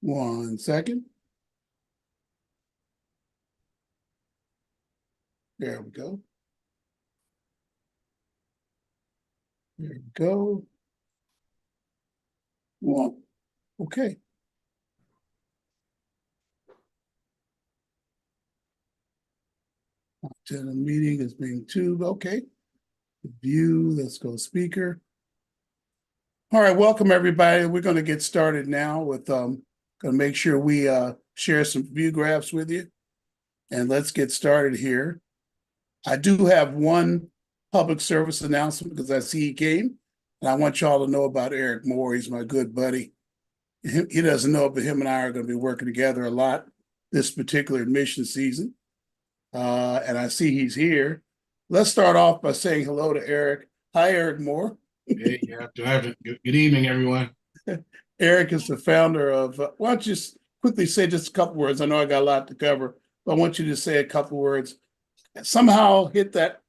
1 second. There we go. There we go. One. Okay. The meeting is being tubed. Okay. View. Let's go speaker. All right. Welcome everybody. We're going to get started now with going to make sure we share some view graphs with you. And let's get started here. I do have one public service announcement because I see he came. And I want y'all to know about Eric Moore. He's my good buddy. He doesn't know, but him and I are going to be working together a lot this particular admission season. And I see he's here. Let's start off by saying hello to Eric. Hi, Eric Moore. Hey, good evening, everyone. Eric is the founder of, why don't you just quickly say just a couple words? I know I got a lot to cover, but I want you to say a couple words. Somehow hit that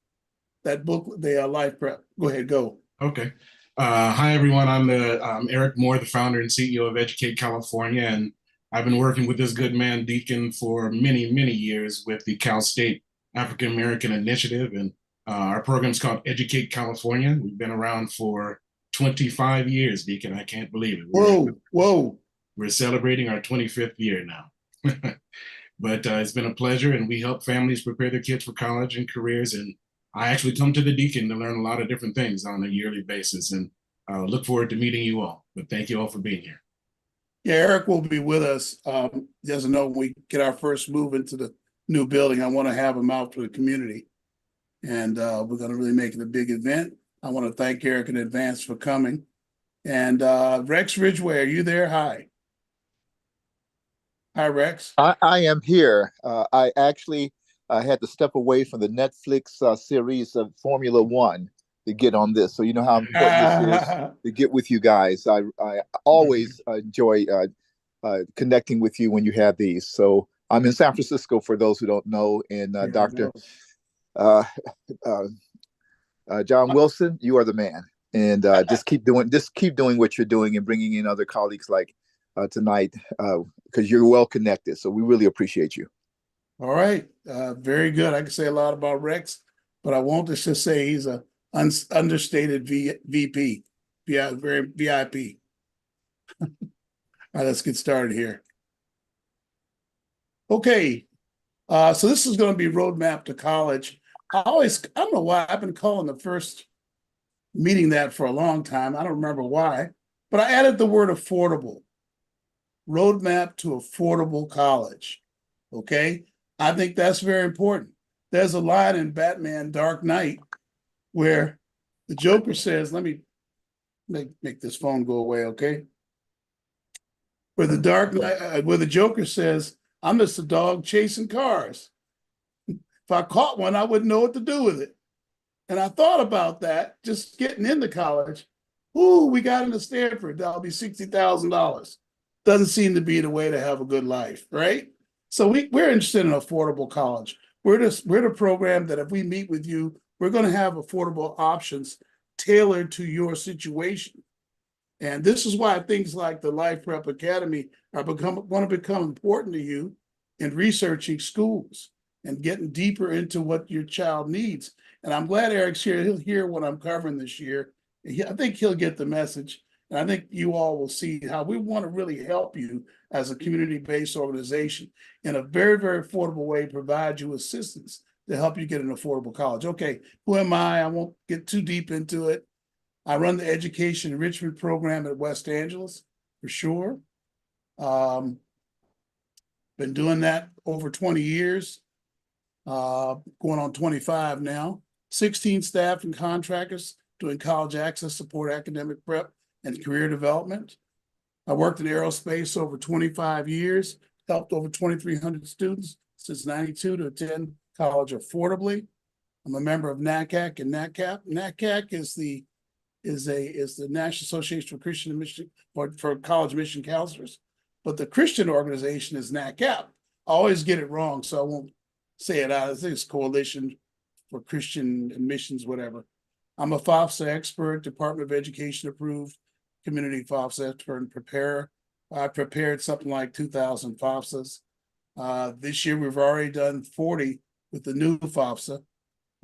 book, the Life Prep. Go ahead, go. Okay. Hi, everyone. I'm Eric Moore, the founder and CEO of Educate California, and I've been working with this good man, Deacon, for many, many years with the Cal State African American Initiative, and our program is called Educate California. We've been around for 25 years, Deacon. I can't believe it. Whoa. We're celebrating our 25th year now. But it's been a pleasure, and we help families prepare their kids for college and careers. And I actually come to the Deacon to learn a lot of different things on a yearly basis, and look forward to meeting you all. But thank you all for being here. Yeah, Eric will be with us. Doesn't know when we get our first move into the new building. I want to have him out for the community. And we're going to really make it a big event. I want to thank Eric in advance for coming. And Rex Ridgway, are you there? Hi. Hi, Rex. I am here. I actually had to step away from the Netflix series of Formula One to get on this. So you know how important this is to get with you guys. I always enjoy connecting with you when you have these. So I'm in San Francisco for those who don't know. And Dr. John Wilson, you are the man. And just keep doing what you're doing and bringing in other colleagues like tonight because you're well connected. So we really appreciate you. All right. Very good. I can say a lot about Rex, but I won't just say he's a understated VP, very VIP. All right, let's get started here. Okay. So this is going to be Roadmap to College. I don't know why I've been calling the first meeting that for a long time. I don't remember why, but I added the word affordable. Roadmap to affordable college. Okay. I think that's very important. There's a line in Batman Dark Knight where the Joker says, let me make this phone go away, okay? Where the Joker says, I'm just a dog chasing cars. If I caught one, I wouldn't know what to do with it. And I thought about that, just getting into college. Ooh, we got into Stanford. That'll be $60,000. Doesn't seem to be the way to have a good life, right? So we're interested in affordable college. We're the program that if we meet with you, we're going to have affordable options tailored to your situation. And this is why things like the Life Prep Academy are going to become important to you in researching schools and getting deeper into what your child needs. And I'm glad Eric's here. He'll hear what I'm covering this year. I think he'll get the message. And I think you all will see how we want to really help you as a community-based organization in a very, very affordable way, provide you assistance to help you get an affordable college. Okay, who am I? I won't get too deep into it. I run the education enrichment program at West Angeles, for sure. Been doing that over 20 years, going on 25 now. 16 staff and contractors doing college access support, academic prep, and career development. I worked in aerospace over 25 years, helped over 2,300 students since '92 to attend college affordably. I'm a member of NACAC and NACAP. NACAC is the National Association for Christian Admission for College Admission Counselors, but the Christian organization is NACAP. I always get it wrong, so I won't say it out. I think it's Coalition for Christian Admissions, whatever. I'm a FOFSA expert, Department of Education approved, community FOFSA expert and preparer. I prepared something like 2,000 FAFSAs. This year, we've already done 40 with the new FAFSA.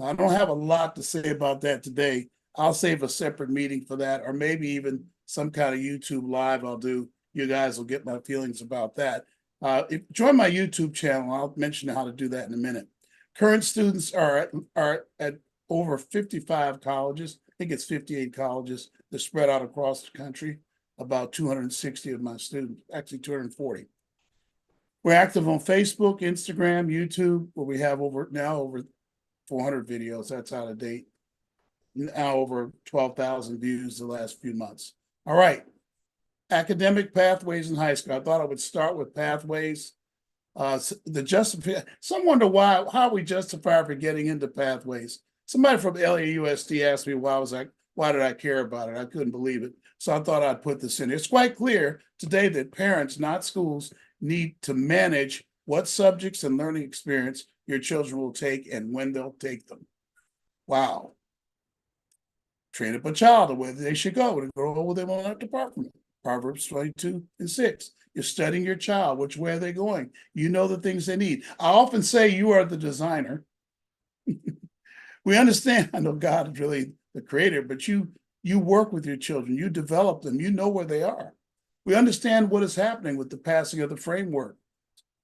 I don't have a lot to say about that today. I'll save a separate meeting for that, or maybe even some kind of YouTube live I'll do. You guys will get my feelings about that. Join my YouTube channel. I'll mention how to do that in a minute. Current students are at over 55 colleges. I think it's 58 colleges. They're spread out across the country. About 260 of my students, actually 240. We're active on Facebook, Instagram, YouTube, where we have over 400 videos. That's out of date. Now over 12,000 views the last few months. All right. Academic pathways in high school. I thought I would start with pathways. Some wonder how we justify for getting into pathways. Somebody from LAUSD asked me why did I care about it? I couldn't believe it. So I thought I'd put this in. It's quite clear today that parents, not schools, need to manage what subjects and learning experience your children will take and when they'll take them. Wow. Train up a child the way they should go to grow where they want to depart from it. Proverbs 22:6. You're studying your child, which way are they going? You know the things they need. I often say you are the designer. We understand, I know God is really the creator, but you work with your children, you develop them, you know where they are. We understand what is happening with the passing of the framework.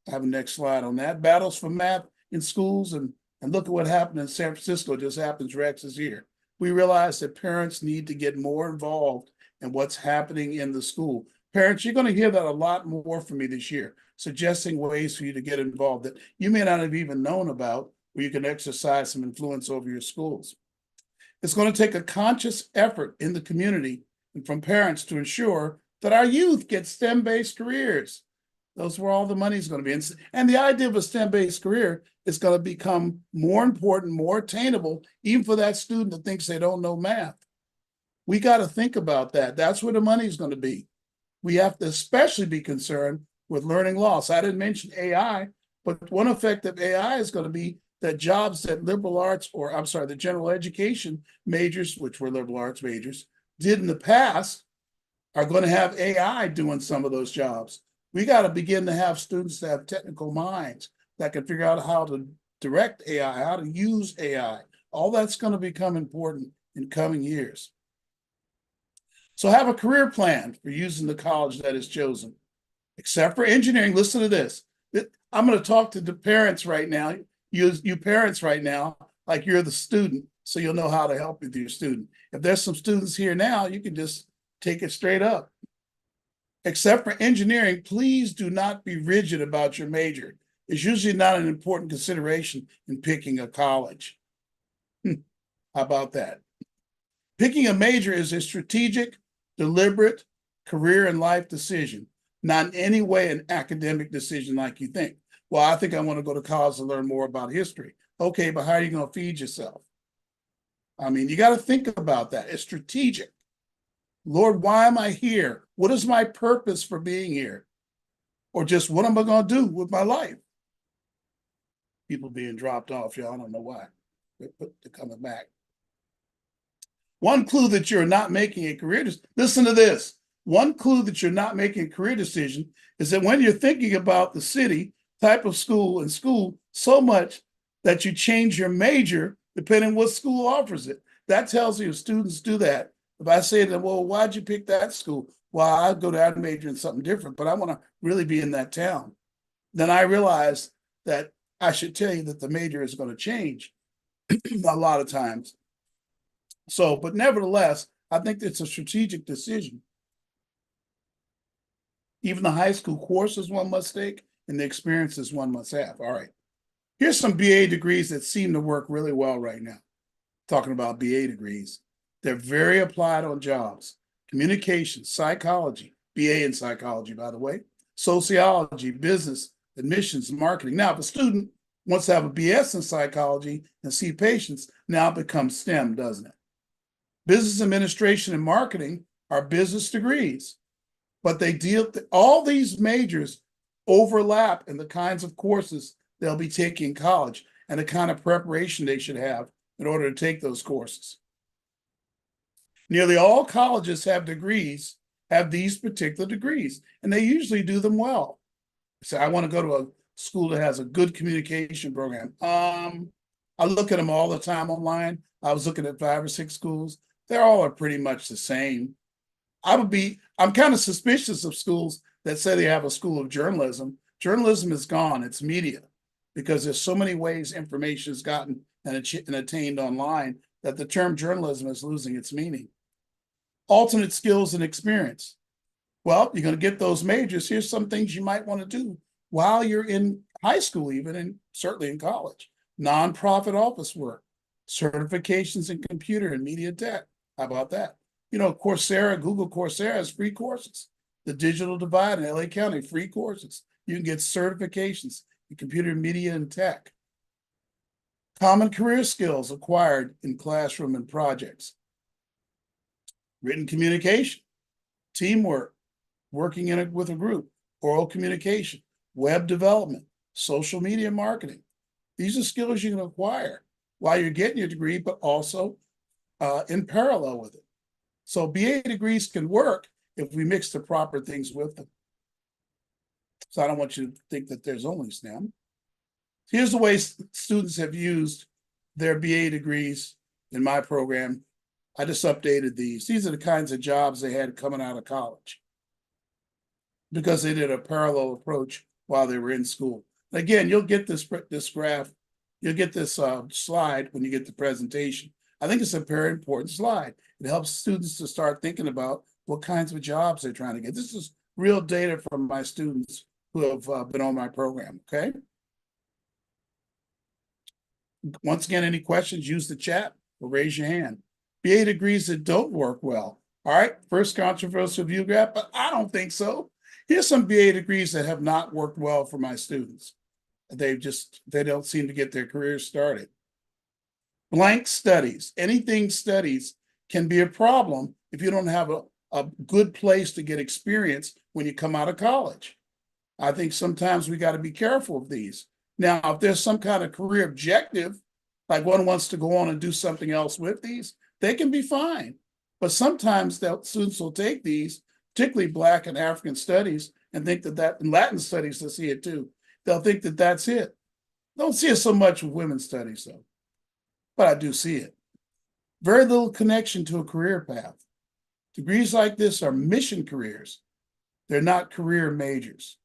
I have a next slide on that. Battles for math in schools, and look at what happened in San Francisco, just happens Rex is here. We realize that parents need to get more involved in what's happening in the school. Parents, you're going to hear that a lot more from me this year, suggesting ways for you to get involved that you may not have even known about, where you can exercise some influence over your schools. It's going to take a conscious effort in the community and from parents to ensure that our youth get STEM-based careers. Those where all the money is going to be. And the idea of a STEM-based career is going to become more important, more attainable, even for that student that thinks they don't know math. We got to think about that. That's where the money is going to be. We have to especially be concerned with learning loss. I didn't mention AI, but one effect of AI is going to be that jobs that the general education majors, which were liberal arts majors, did in the past are going to have AI doing some of those jobs. We got to begin to have students that have technical minds that can figure out how to direct AI, how to use AI. All that's going to become important in coming years. So have a career plan for using the college that is chosen. Except for engineering, listen to this. I'm going to talk to the parents right now, you parents right now, like you're the student, so you'll know how to help with your student. If there's some students here now, you can just take it straight up. Except for engineering, please do not be rigid about your major. It's usually not an important consideration in picking a college. How about that? Picking a major is a strategic, deliberate career and life decision, not in any way an academic decision like you think. Well, I think I want to go to college to learn more about history. Okay, but how are you going to feed yourself? I mean, you got to think about that. It's strategic. Lord, why am I here? What is my purpose for being here? Or just what am I going to do with my life? People being dropped off, y'all. I don't know why. They're coming back. One clue that you're not making a career decision. Listen to this. One clue that you're not making a career decision is that when you're thinking about the city, type of school, and school so much that you change your major depending on what school offers it. That tells you if students do that. If I say to them, well, why'd you pick that school? Well, I'd go to that major in something different, but I want to really be in that town. Then I realize that I should tell you that the major is going to change a lot of times. So, but nevertheless, I think it's a strategic decision. Even the high school courses one must take and the experiences one must have. All right. Here's some BA degrees that seem to work really well right now. Talking about BA degrees. They're very applied on jobs. Communication, psychology, BA in psychology, by the way, sociology, business, admissions, marketing. Now, if a student wants to have a BS in psychology and see patients, now it becomes STEM, doesn't it? Business administration and marketing are business degrees, but they all these majors overlap in the kinds of courses they'll be taking in college and the kind of preparation they should have in order to take those courses. Nearly all colleges have degrees have these particular degrees, and they usually do them well. So I want to go to a school that has a good communication program. I look at them all the time online. I was looking at 5 or 6 schools. They all are pretty much the same. I'm kind of suspicious of schools that say they have a school of journalism. Journalism is gone. It's media, because there's so many ways information is gotten and attained online that the term journalism is losing its meaning. Alternate skills and experience. Well, you're going to get those majors. Here's some things you might want to do while you're in high school, even, and certainly in college. Nonprofit office work, certifications in computer and media tech. How about that? You know, Coursera, Google Coursera has free courses. The Digital Divide in LA County, free courses. You can get certifications in computer, media, and tech. Common career skills acquired in classroom and projects. Written communication, teamwork, working with a group, oral communication, web development, social media marketing. These are skills you can acquire while you're getting your degree, but also in parallel with it. So BA degrees can work if we mix the proper things with them. So I don't want you to think that there's only STEM. Here's the way students have used their BA degrees in my program. I just updated these. These are the kinds of jobs they had coming out of college, because they did a parallel approach while they were in school. Again, you'll get this graph, you'll get this slide when you get the presentation. I think it's a very important slide. It helps students to start thinking about what kinds of jobs they're trying to get. This is real data from my students who have been on my program, okay? Once again, any questions, use the chat or raise your hand. BA degrees that don't work well. All right, first controversial view graph, but I don't think so. Here's some BA degrees that have not worked well for my students. They don't seem to get their careers started. Blank studies, anything studies can be a problem if you don't have a good place to get experience when you come out of college. I think sometimes we got to be careful of these. Now, if there's some kind of career objective, like one wants to go on and do something else with these, they can be fine. But sometimes students will take these, particularly Black and African studies, and think that in Latin studies, they'll see it too. They'll think that that's it. Don't see it so much with women's studies, though, but I do see it. Very little connection to a career path. Degrees like this are mission careers. They're not career majors.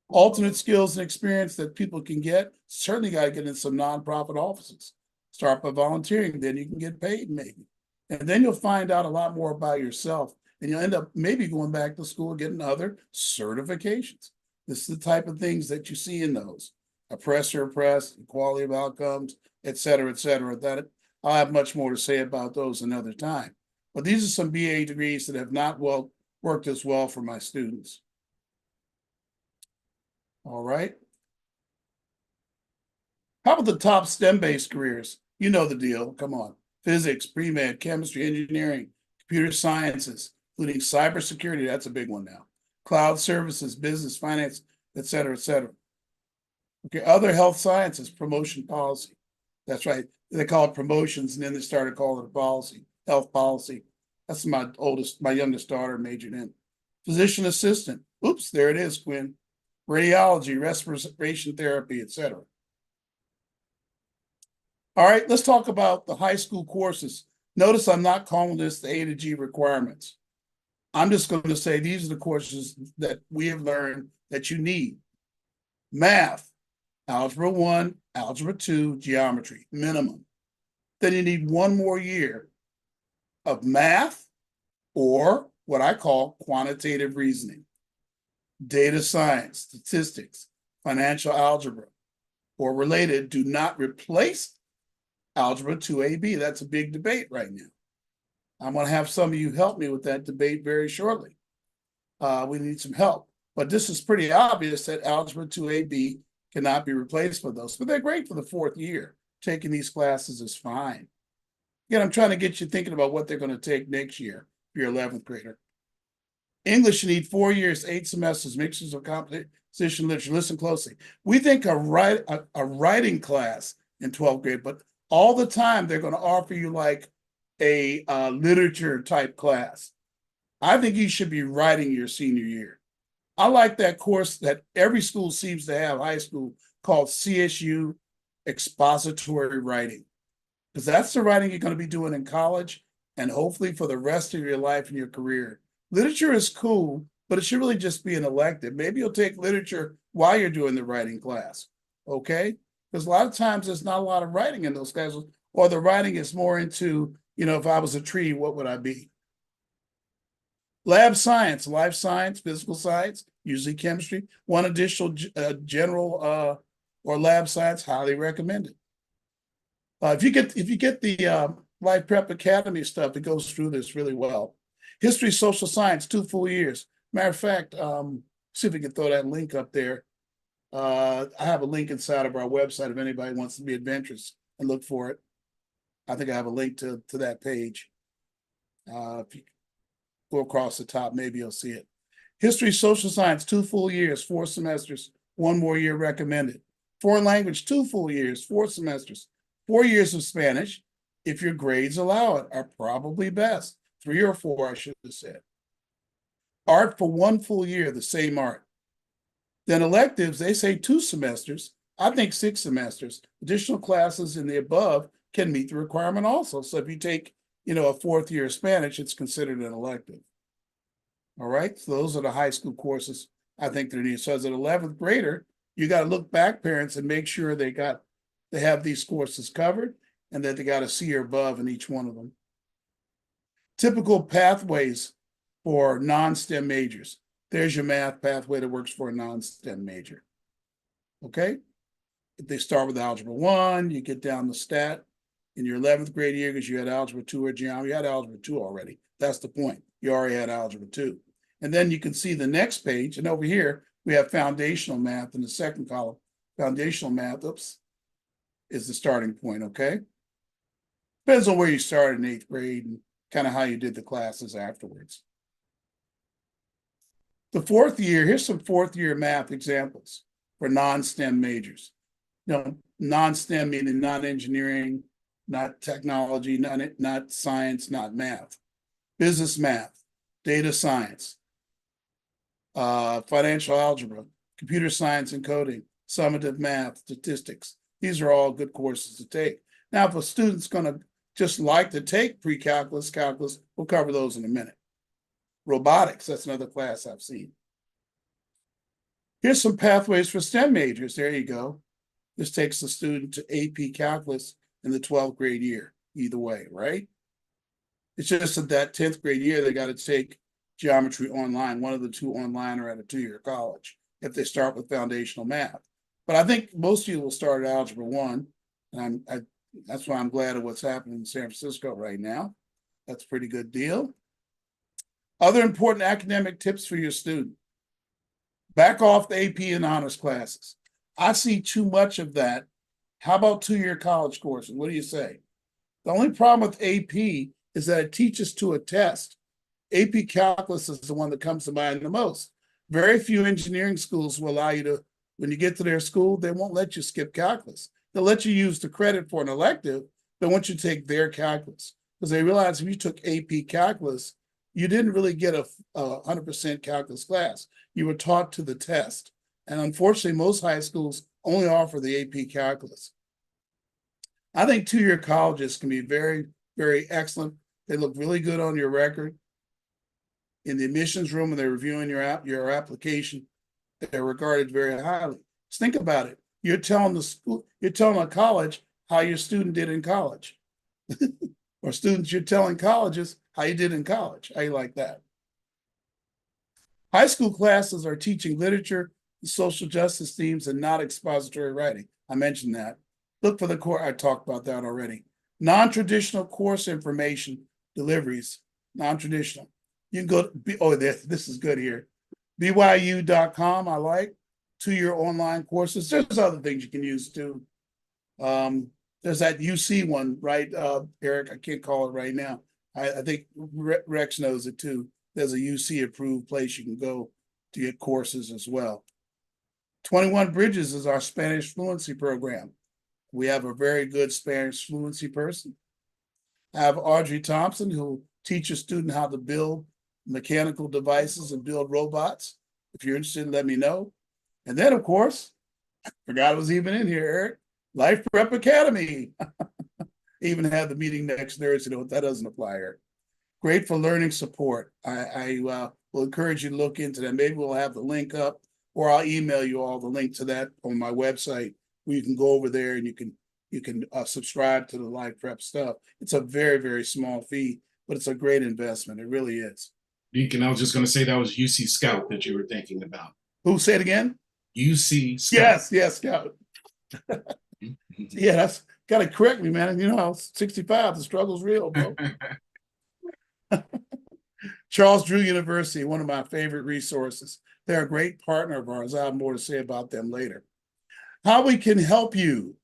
Alternate skills and experience that people can get, certainly got to get in some nonprofit offices. Start by volunteering, then you can get paid maybe. And then you'll find out a lot more about yourself, and you'll end up maybe going back to school, getting other certifications. This is the type of things that you see in those. Oppressor oppressed, equality of outcomes, et cetera, that I'll have much more to say about those another time. But these are some BA degrees that have not worked as well for my students. All right. How about the top STEM-based careers? You know the deal. Come on. Physics, pre-med, chemistry, engineering, computer sciences, including cybersecurity. That's a big one now. Cloud services, business, finance, et cetera, et cetera. Okay, other health sciences, promotion policy. That's right. They call it promotions, and then they started calling it policy, health policy. That's my youngest daughter majored in. Physician assistant. Oops, there it is, Quinn. Radiology, respiration therapy, et cetera. All right, let's talk about the high school courses. Notice I'm not calling this the A to G requirements. I'm just going to say these are the courses that we have learned that you need. Math, Algebra 1, Algebra 2, Geometry, minimum. Then you need one more year of math or what I call quantitative reasoning, data science, statistics, financial algebra, or related. Do not replace Algebra 2AB. That's a big debate right now. I'm going to have some of you help me with that debate very shortly. We need some help. But this is pretty obvious that Algebra 2AB cannot be replaced for those. But they're great for the 4th year. Taking these classes is fine. Again, I'm trying to get you thinking about what they're going to take next year if you're 11th grader. English, you need 4 years, 8 semesters, mixtures of composition literature. Listen closely. We think a writing class in 12th grade, but all the time they're going to offer you like a literature type class. I think you should be writing your senior year. I like that course that every school seems to have, high school, called CSU Expository Writing, because that's the writing you're going to be doing in college and hopefully for the rest of your life and your career. Literature is cool, but it should really just be an elective. Maybe you'll take literature while you're doing the writing class, okay? Because a lot of times there's not a lot of writing in those classes, or the writing is more into, if I was a tree, what would I be? Lab science, life science, physical science, usually chemistry. One additional general or lab science, highly recommended. If you get the Life Prep Academy stuff, it goes through this really well. History, social science, 2 full years. Matter of fact, see if we can throw that link up there. I have a link inside of our website if anybody wants to be adventurous and look for it. I think I have a link to that page. If you go across the top, maybe you'll see it. History, social science, 2 full years, 4 semesters, 1 more year recommended. Foreign language, 2 full years, 4 semesters. 4 years of Spanish, if your grades allow it, are probably best. 3 or 4, I should have said. Art for 1 full year, the same art. Then electives, they say 2 semesters. I think 6 semesters. Additional classes in the above can meet the requirement also. So if you take, a 4th year of Spanish, it's considered an elective. All right, so those are the high school courses I think they're needed. So as an 11th grader, you got to look back, parents, and make sure they have these courses covered and that they got a C or above in each one of them. Typical pathways for non-STEM majors. There's your math pathway that works for a non-STEM major. Okay? If they start with Algebra 1, you get down to stat in your 11th grade year because you had Algebra 2 or geometry. You had Algebra 2 already. That's the point. You already had Algebra 2. And then you can see the next page. And over here, we have foundational math in the second column. Foundational math, is the starting point, okay? Depends on where you started in 8th grade and kind of how you did the classes afterwards. The 4th year, here's some 4th year math examples for non-STEM majors. Non-STEM meaning not engineering, not technology, not science, not math. Business math, data science, financial algebra, computer science and coding, summative math, statistics. These are all good courses to take. Now, if a student's going to just like to take pre-calculus, calculus, we'll cover those in a minute. Robotics, that's another class I've seen. Here's some pathways for STEM majors. There you go. This takes the student to AP Calculus in the 12th grade year, either way, right? It's just that 10th grade year, they got to take geometry online, one of the 2 online or at a 2-year college, if they start with foundational math. But I think most of you will start at Algebra 1, and that's why I'm glad of what's happening in San Francisco right now. That's a pretty good deal. Other important academic tips for your student. Back off the AP and honors classes. I see too much of that. How about 2-year college courses? What do you say? The only problem with AP is that it teaches to a test. AP Calculus is the one that comes to mind the most. Very few engineering schools will allow you to, when you get to their school, they won't let you skip calculus. They'll let you use the credit for an elective, but once you take their calculus, because they realize if you took AP Calculus, you didn't really get a 100% calculus class. You were taught to the test. And unfortunately, most high schools only offer the AP Calculus. I think 2-year colleges can be very, very excellent. They look really good on your record. In the admissions room, when they're reviewing your application, they're regarded very highly. Just think about it. You're telling a college how your student did in college. Or students, you're telling colleges how you did in college. How you like that? High school classes are teaching literature, social justice themes, and not expository writing. I mentioned that. Look for the core. I talked about that already. Non-traditional course information deliveries. Non-traditional. You can go to, this is good here. BYU.com, I like. 2-year online courses. There's other things you can use too. There's that UC one, right, Eric? I can't call it right now. I think Rex knows it too. There's a UC approved place you can go to get courses as well. 21 Bridges is our Spanish fluency program. We have a very good Spanish fluency person. I have Audrey Thompson, who teaches students how to build mechanical devices and build robots. If you're interested, let me know. And then, of course, I forgot it was even in here, Eric, Life Prep Academy. Even had the meeting next Thursday, but that doesn't apply here. Great for learning support. I will encourage you to look into that. Maybe we'll have the link up, or I'll email you all the link to that on my website, where you can go over there and you can subscribe to the Life Prep stuff. It's a very, very small fee, but it's a great investment. It really is. Deacon, I was just going to say that was UC Scout that you were thinking about. Who, say it again? UC Scout. Yes, Scout. Yeah, that's got to correct me, man. You know, I was 65. The struggle's real, bro. Charles Drew University, one of my favorite resources. They're a great partner of ours. I have more to say about them later. How we can help you.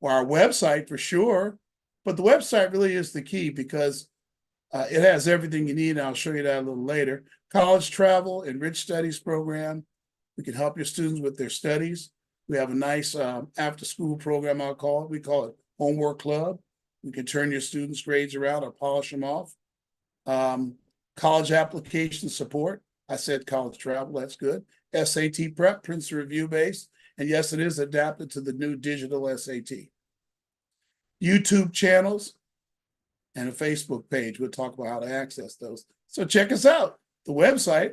Well, our website for sure, but the website really is the key because it has everything you need. And I'll show you that a little later. College travel, enriched studies program. We can help your students with their studies. We have a nice after-school program, I'll call it. We call it Homework Club. We can turn your students' grades around or polish them off. College application support. I said college travel, that's good. SAT prep, Princeton Review based. And yes, it is adapted to the new digital SAT. YouTube channels and a Facebook page. We'll talk about how to access those. So check us out, the website.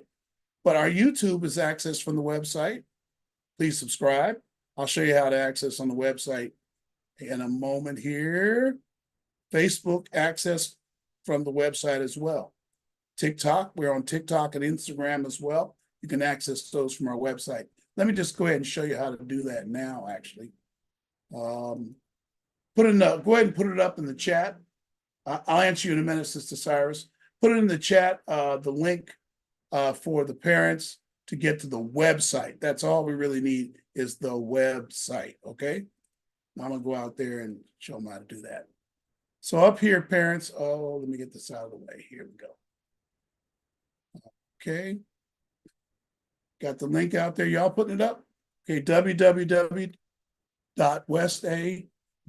But our YouTube is accessed from the website. Please subscribe. I'll show you how to access on the website in a moment here. Facebook access from the website as well. TikTok, we're on TikTok and Instagram as well. You can access those from our website. Let me just go ahead and show you how to do that now, actually. Go ahead and put it up in the chat. I'll answer you in a minute, Sister Cyrus. Put it in the chat, the link for the parents to get to the website. That's all we really need is the website, okay? I'm gonna go out there and show them how to do that. So up here, parents, let me get this out of the way. Here we go. Okay. Got the link out there. Y'all putting it up? Okay, www.westa,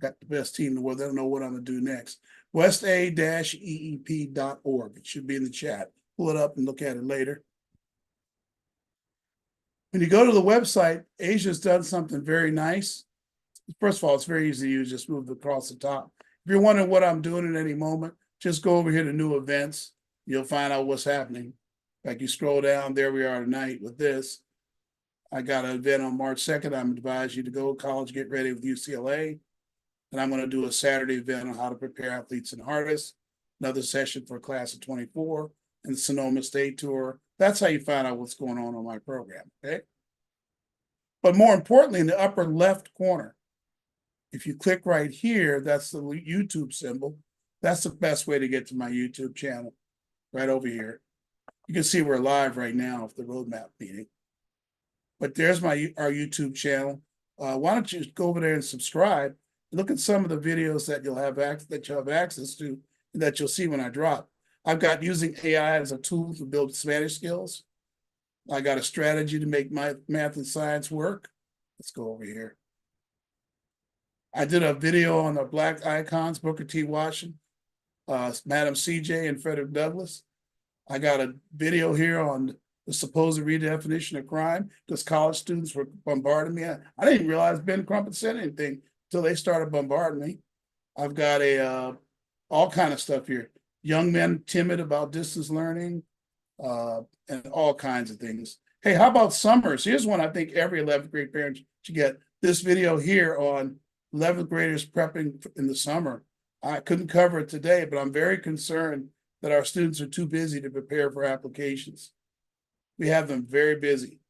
got the best team in the world. They don't know what I'm gonna do next. westa-eep.org. It should be in the chat. Pull it up and look at it later. When you go to the website, Asia's done something very nice. First of all, it's very easy to use. Just move across the top. If you're wondering what I'm doing at any moment, just go over here to new events. You'll find out what's happening. Like you scroll down, there we are tonight with this. I got an event on March 2nd. I'm advise you to go to college, get ready with UCLA. And I'm going to do a Saturday event on how to prepare athletes in Hardest. Another session for a class of 24 and the Sonoma State Tour. That's how you find out what's going on my program, okay? But more importantly, in the upper left corner, if you click right here, that's the YouTube symbol. That's the best way to get to my YouTube channel, right over here. You can see we're live right now of the roadmap meeting. But there's our YouTube channel. Why don't you go over there and subscribe? Look at some of the videos that you'll have access to and that you'll see when I drop. I've got using AI as a tool to build Spanish skills. I got a strategy to make my math and science work. Let's go over here. I did a video on the Black icons, Booker T. Washington, Madam CJ, and Frederick Douglass. I got a video here on the supposed redefinition of crime because college students were bombarding me. I didn't even realize Ben Crumpet said anything until they started bombarding me. I've got all kind of stuff here. Young men timid about distance learning, and all kinds of things. Hey, how about summers? Here's one I think every 11th grade parent should get. This video here on 11th graders prepping in the summer. I couldn't cover it today, but I'm very concerned that our students are too busy to prepare for applications. We have them very busy.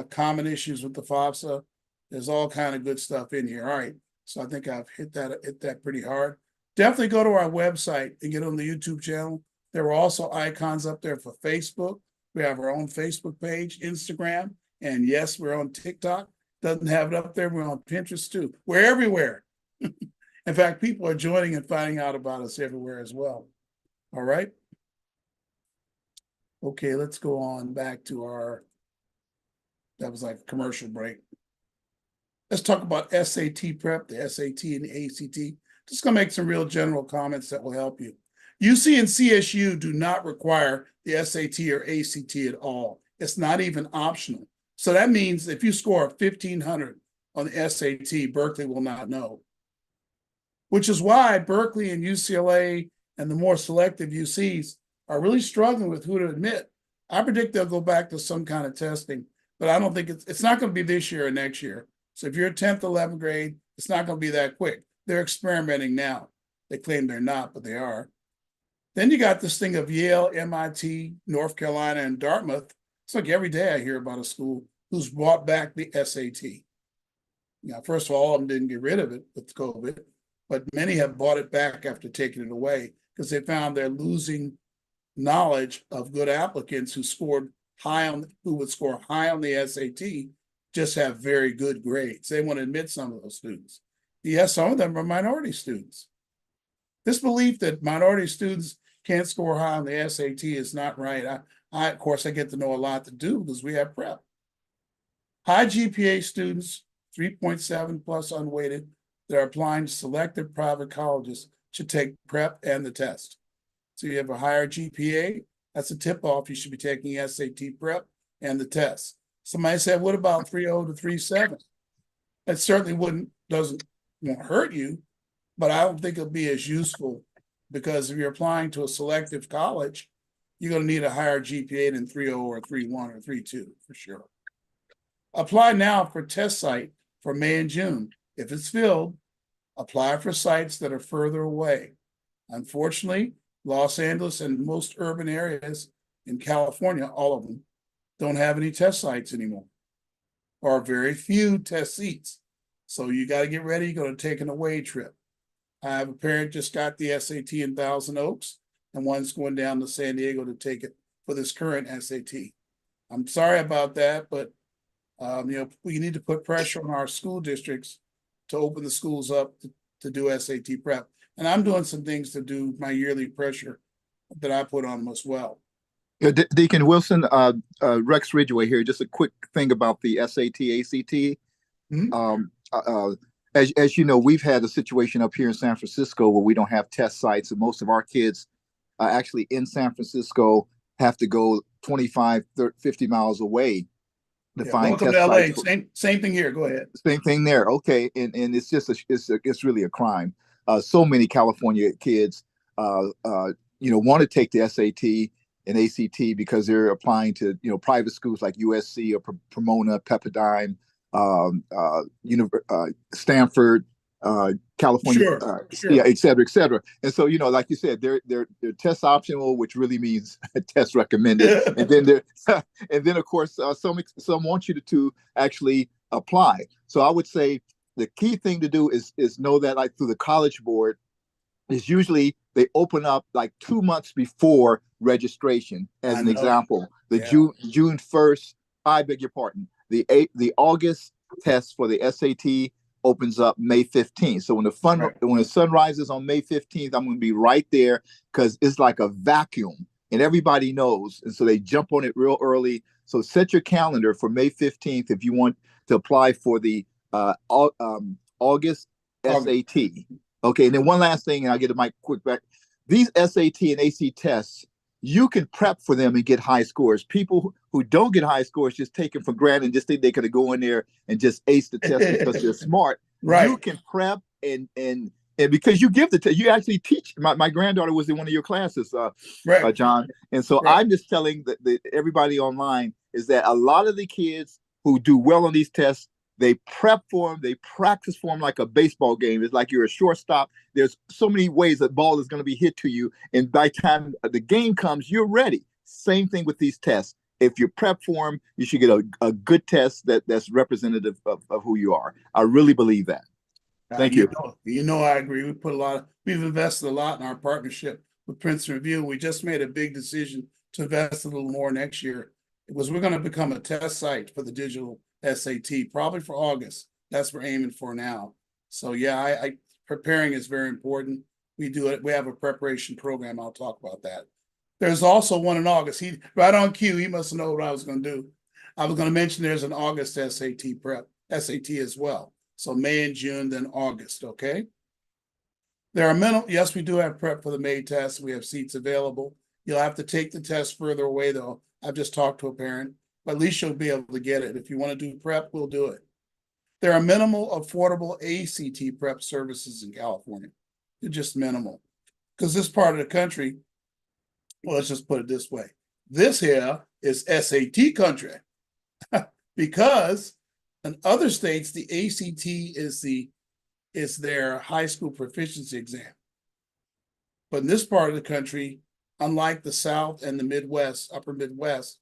Common issues with the FAFSA. There's all kind of good stuff in here. All right, so I think I've hit that pretty hard. Definitely go to our website and get on the YouTube channel. There were also icons up there for Facebook. We have our own Facebook page, Instagram, and yes, we're on TikTok. Doesn't have it up there. We're on Pinterest too. We're everywhere. In fact, people are joining and finding out about us everywhere as well. All right. Okay, let's go on back to that was like a commercial break. Let's talk about SAT prep, the SAT and the ACT. Just gonna make some real general comments that will help you. UC and CSU do not require the SAT or ACT at all. It's not even optional. So that means if you score 1,500 on the SAT, Berkeley will not know. Which is why Berkeley and UCLA and the more selective UCs are really struggling with who to admit. I predict they'll go back to some kind of testing, but I don't think it's not going to be this year or next year. So if you're 10th, 11th grade, it's not going to be that quick. They're experimenting now. They claim they're not, but they are. Then you got this thing of Yale, MIT, North Carolina, and Dartmouth. It's like every day I hear about a school who's brought back the SAT. Now, first of all of them didn't get rid of it with COVID, but many have bought it back after taking it away because they found they're losing knowledge of good applicants who scored high on, who would score high on the SAT, just have very good grades. They want to admit some of those students. Yes, some of them are minority students. This belief that minority students can't score high on the SAT is not right. I of course, I get to know a lot to do because we have prep. High GPA students, 3.7 plus unweighted, that are applying to selected private colleges should take prep and the test. So you have a higher GPA, that's a tip-off. You should be taking SAT prep and the test. Somebody said, what about 3.0 to 3.7? That certainly won't hurt you, but I don't think it'll be as useful because if you're applying to a selective college, you're going to need a higher GPA than 3.0 or 3.1 or 3.2 for sure. Apply now for test site for May and June. If it's filled, apply for sites that are further away. Unfortunately, Los Angeles and most urban areas in California, all of them, don't have any test sites anymore, or very few test seats. So you got to get ready. You're going to take an away trip. I have a parent just got the SAT in Thousand Oaks, and one's going down to San Diego to take it for this current SAT. I'm sorry about that, but we need to put pressure on our school districts to open the schools up to do SAT prep. And I'm doing some things to do my yearly pressure that I put on them as well. Yeah, Deacon Wilson, Rex Ridgway here. Just a quick thing about the SAT, ACT. Mm-hmm. As you know, we've had a situation up here in San Francisco where we don't have test sites, and most of our kids actually in San Francisco have to go 25, 30, 50 miles away to find test sites. Same thing here. Go ahead. Same thing there. Okay, and it's just it's really a crime. So many California kids, want to take the SAT and ACT because they're applying to private schools like USC or Pomona, Pepperdine, Stanford, California, sure. Yeah, et cetera, et cetera. And so, like you said, they're test optional, which really means test recommended. And then of course, some want you to actually apply. So I would say the key thing to do is know that, like, through the College Board, is usually they open up like 2 months before registration. As an example, June 1st, I beg your pardon, the August test for the SAT opens up May 15th. So when the sun rises on May 15th, I'm going to be right there because it's like a vacuum and everybody knows. And so they jump on it real early. So set your calendar for May 15th if you want to apply for the August SAT. Okay, and then one last thing, and I'll get the mic quick back. These SAT and AC tests, you can prep for them and get high scores. People who don't get high scores just take them for granted and just think they could go in there and just ace the test because they're smart. Right. You can prep and because you give the test, you actually teach. My granddaughter was in one of your classes, John. And so I'm just telling everybody online is that a lot of the kids who do well on these tests, they prep for them, they practice for them like a baseball game. It's like you're a shortstop. There's so many ways that ball is going to be hit to you. And by the time the game comes, you're ready. Same thing with these tests. If you prep for them, you should get a good test that's representative of who you are. I really believe that. Thank you. I agree. We've invested a lot in our partnership with Princeton Review. We just made a big decision to invest a little more next year. We're going to become a test site for the digital SAT, probably for August. That's what we're aiming for now. So yeah, preparing is very important. We do it. We have a preparation program. I'll talk about that. There's also one in August. He right on cue. He must know what I was going to do. I was going to mention there's an August SAT as well. So May and June, then August. Okay. There are minimal, yes, we do have prep for the May test. We have seats available. You'll have to take the test further away though. I've just talked to a parent, but at least you'll be able to get it. If you want to do prep, we'll do it. There are minimal affordable ACT prep services in California. They're just minimal. Because this part of the country, well, let's just put it this way. This here is SAT country. Because in other states, the ACT is their high school proficiency exam. But in this part of the country, unlike the South and the Midwest, upper Midwest,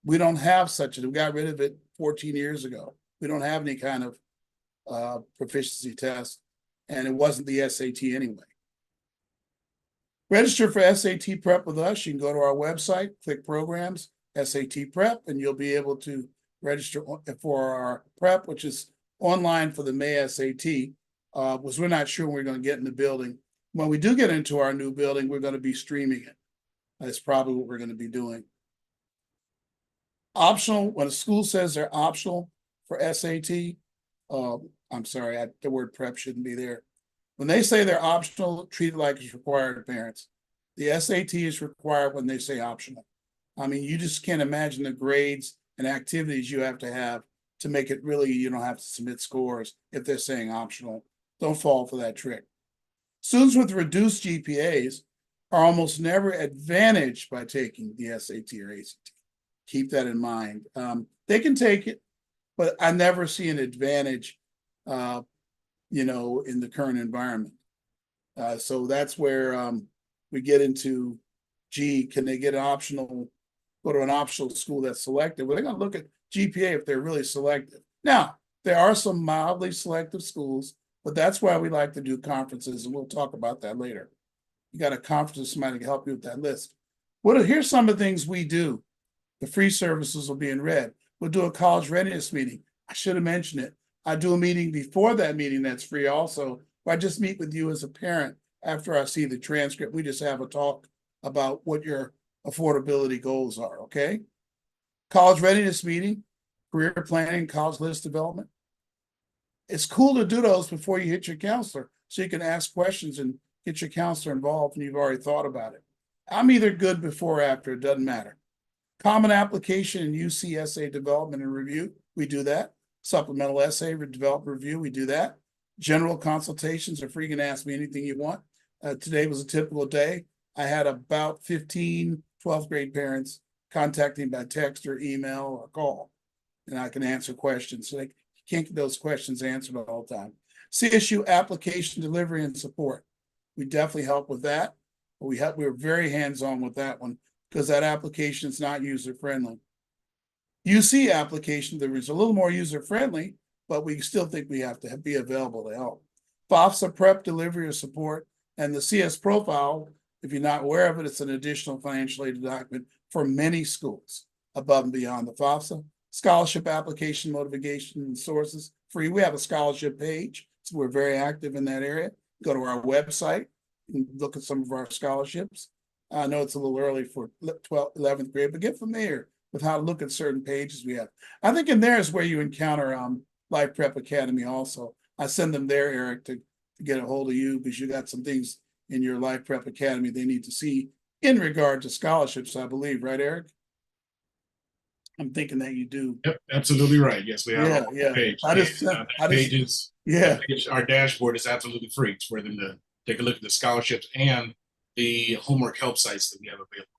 we don't have such a, we got rid of it 14 years ago. We don't have any kind of proficiency test, and it wasn't the SAT anyway. Register for SAT prep with us. You can go to our website, click programs, SAT prep, and you'll be able to register for our prep, which is online for the May SAT, because we're not sure when we're going to get in the building. When we do get into our new building, we're going to be streaming it. That's probably what we're going to be doing. Optional, when a school says they're optional for SAT, I'm sorry, the word prep shouldn't be there. When they say they're optional, treat it like it's required, parents. The SAT is required when they say optional. I mean, you just can't imagine the grades and activities you have to make it really, you don't have to submit scores if they're saying optional. Don't fall for that trick. Students with reduced GPAs are almost never advantaged by taking the SAT or ACT. Keep that in mind. They can take it, but I never see an advantage, you know, in the current environment. So that's where we get into, gee, can they get an optional, go to an optional school that's selective? Well, they're going to look at GPA if they're really selective. Now, there are some mildly selective schools, but that's why we like to do conferences, and we'll talk about that later. You got a conference with somebody to help you with that list. Here's some of the things we do. The free services will be in red. We'll do a college readiness meeting. I should have mentioned it. I do a meeting before that meeting that's free also, where I just meet with you as a parent after I see the transcript. We just have a talk about what your affordability goals are, okay? College readiness meeting, career planning, college list development. It's cool to do those before you hit your counselor so you can ask questions and get your counselor involved and you've already thought about it. I'm either good before or after, it doesn't matter. Common application and UCSA development and review, we do that. Supplemental essay development review, we do that. General consultations are free, you can ask me anything you want. Today was a typical day. I had about 15 12th grade parents contacting by text or email or call, and I can answer questions. So they can't get those questions answered all the time. CSU application delivery and support. We definitely help with that. But we're very hands-on with that one because that application is not user-friendly. UC application, there is a little more user-friendly, but we still think we have to be available to help. FAFSA prep delivery or support, and the CS profile, if you're not aware of it, it's an additional financial aid document for many schools above and beyond the FAFSA. Scholarship application, motivation, and sources, free. We have a scholarship page, so we're very active in that area. Go to our website and look at some of our scholarships. I know it's a little early for 12th, 11th grade, but get familiar with how to look at certain pages we have. I think in there is where you encounter Life Prep Academy also. I send them there, Eric, to get a hold of you because you got some things in your Life Prep Academy they need to see in regard to scholarships, I believe, right, Eric? I'm thinking that you do. Yep, absolutely right. Yes, we have Yeah. page. Our dashboard is absolutely free. It's for them to take a look at the scholarships and the homework help sites that we have available.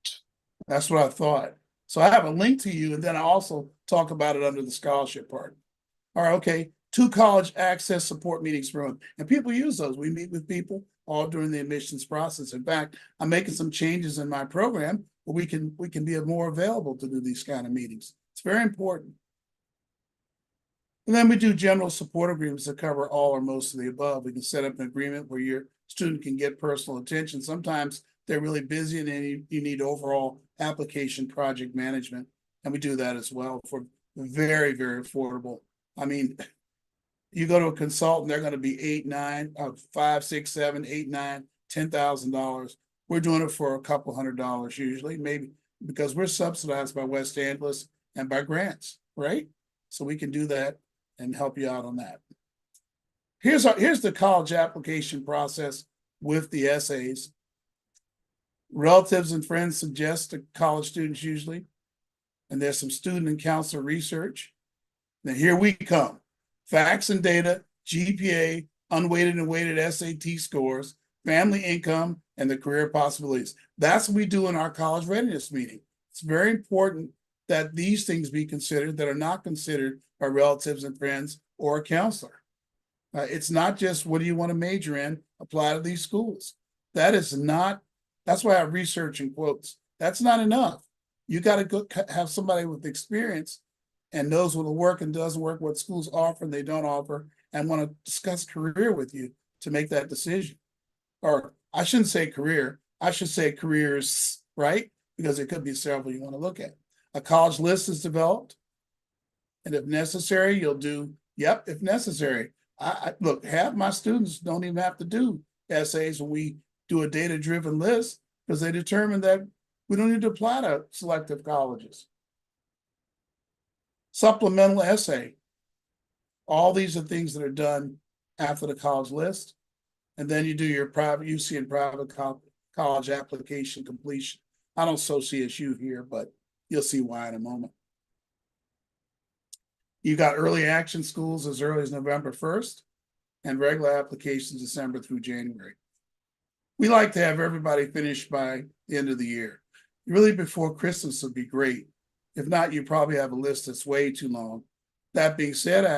That's what I thought. So I have a link to you, and then I also talk about it under the scholarship part. All right, okay. 2 college access support meetings per month. And people use those. We meet with people all during the admissions process. In fact, I'm making some changes in my program where we can be more available to do these kind of meetings. It's very important. And then we do general support agreements that cover all or most of the above. We can set up an agreement where your student can get personal attention. Sometimes they're really busy and then you need overall application project management. And we do that as well for very, very affordable. I mean, you go to a consultant, they're going to be $8, $9, $5, $6, $7, $8, $9, $10,000. We're doing it for a couple $100 usually, maybe because we're subsidized by West Angeles and by grants, right? So we can do that and help you out on that. Here's the college application process. with the essays. Relatives and friends suggest to college students usually, and there's some student and counselor research. Now here we come. Facts and data, GPA, unweighted and weighted SAT scores, family income, and the career possibilities. That's what we do in our college readiness meeting. It's very important that these things be considered that are not considered by relatives and friends or a counselor. It's not just what do you want to major in, apply to these schools. That's why I have research in quotes. That's not enough. You got to go have somebody with experience and knows what'll work and doesn't work, what schools offer and they don't offer, and want to discuss career with you to make that decision. Or I shouldn't say career, I should say careers, right? Because it could be several you want to look at. A college list is developed. And if necessary, you'll do, yep, if necessary. Look, half my students don't even have to do essays when we do a data-driven list because they determine that we don't need to apply to selective colleges. Supplemental essay. All these are things that are done after the college list. And then you do your private UC and private college application completion. I don't show CSU here, but you'll see why in a moment. You got early action schools as early as November 1st and regular applications December through January. We like to have everybody finished by the end of the year. Really before Christmas would be great. If not, you probably have a list that's way too long. That being said, I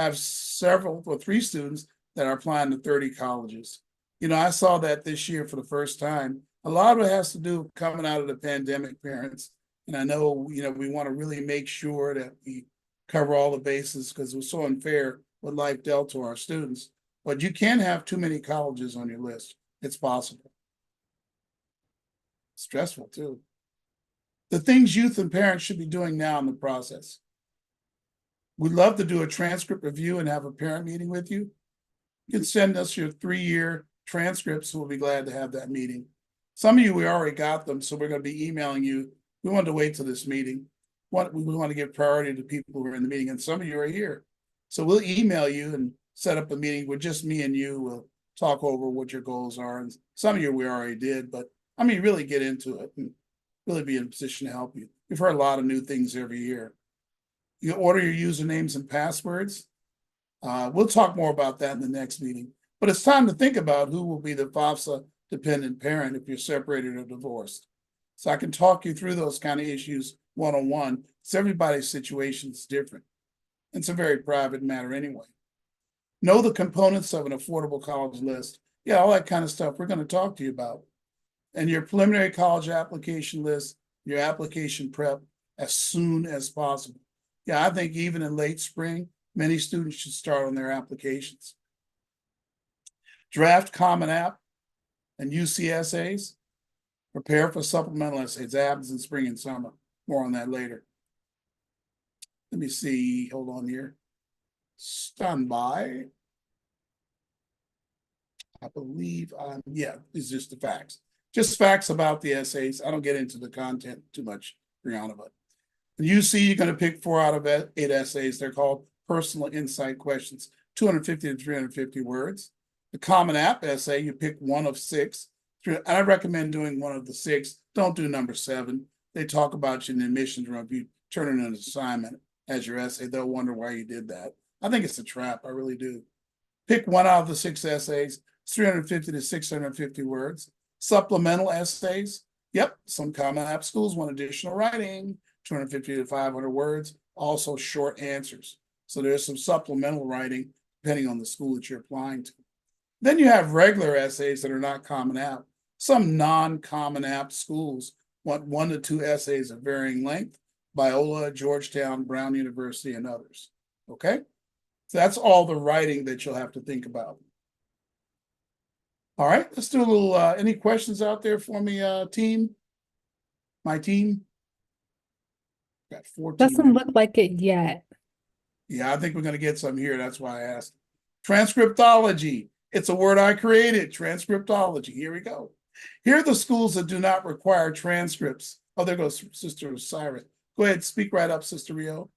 have several or 3 students that are applying to 30 colleges. You know, I saw that this year for the first time. A lot of it has to do with coming out of the pandemic, parents. And I know, you know, we want to really make sure that we cover all the bases because it was so unfair what life dealt to our students. But you can't have too many colleges on your list. It's possible. Stressful too. The things youth and parents should be doing now in the process. We'd love to do a transcript review and have a parent meeting with you. You can send us your 3-year transcripts. We'll be glad to have that meeting. Some of you, we already got them, so we're going to be emailing you. We wanted to wait till this meeting. We want to give priority to people who are in the meeting, and some of you are here. So we'll email you and set up a meeting with just me and you. We'll talk over what your goals are. And some of you we already did, but I mean, really get into it and really be in a position to help you. We've heard a lot of new things every year. You order your usernames and passwords. We'll talk more about that in the next meeting. But it's time to think about who will be the FAFSA dependent parent if you're separated or divorced. So I can talk you through those kind of issues one-on-one, because everybody's situation is different. It's a very private matter anyway. Know the components of an affordable college list. Yeah, all that kind of stuff we're going to talk to you about. And your preliminary college application list, your application prep as soon as possible. Yeah, I think even in late spring, many students should start on their applications. Draft Common App and UCSAs. Prepare for supplemental essays. That happens in spring and summer. More on that later. Let me see. Hold on here. Stand by. I believe yeah, it's just the facts. Just facts about the essays. I don't get into the content too much, Brianna, but UC, you're going to pick 4 out of 8 essays. They're called personal insight questions, 250 to 350 words. The Common App essay, you pick 1 of 6. And I recommend doing 1 of the 6. Don't do number 7. They talk about you in the admissions room. If you turn in an assignment as your essay, they'll wonder why you did that. I think it's a trap. I really do. Pick 1 out of the 6 essays, 350 to 650 words. Supplemental essays. Yep, some Common App schools want additional writing, 250 to 500 words, also short answers. So there's some supplemental writing depending on the school that you're applying to. Then you have regular essays that are not Common App. Some non-Common App schools want 1 to 2 essays of varying length, Biola, Georgetown, Brown University, and others. Okay? So that's all the writing that you'll have to think about. All right, let's do a little, any questions out there for me, team? My team? Got 14. Doesn't look like it yet. Yeah, I think we're going to get some here. That's why I asked. Transcriptology. It's a word I created, transcriptology. Here we go. Here are the schools that do not require transcripts. Oh, there goes Sister Cyrus. Go ahead, speak right up, Sister Rio.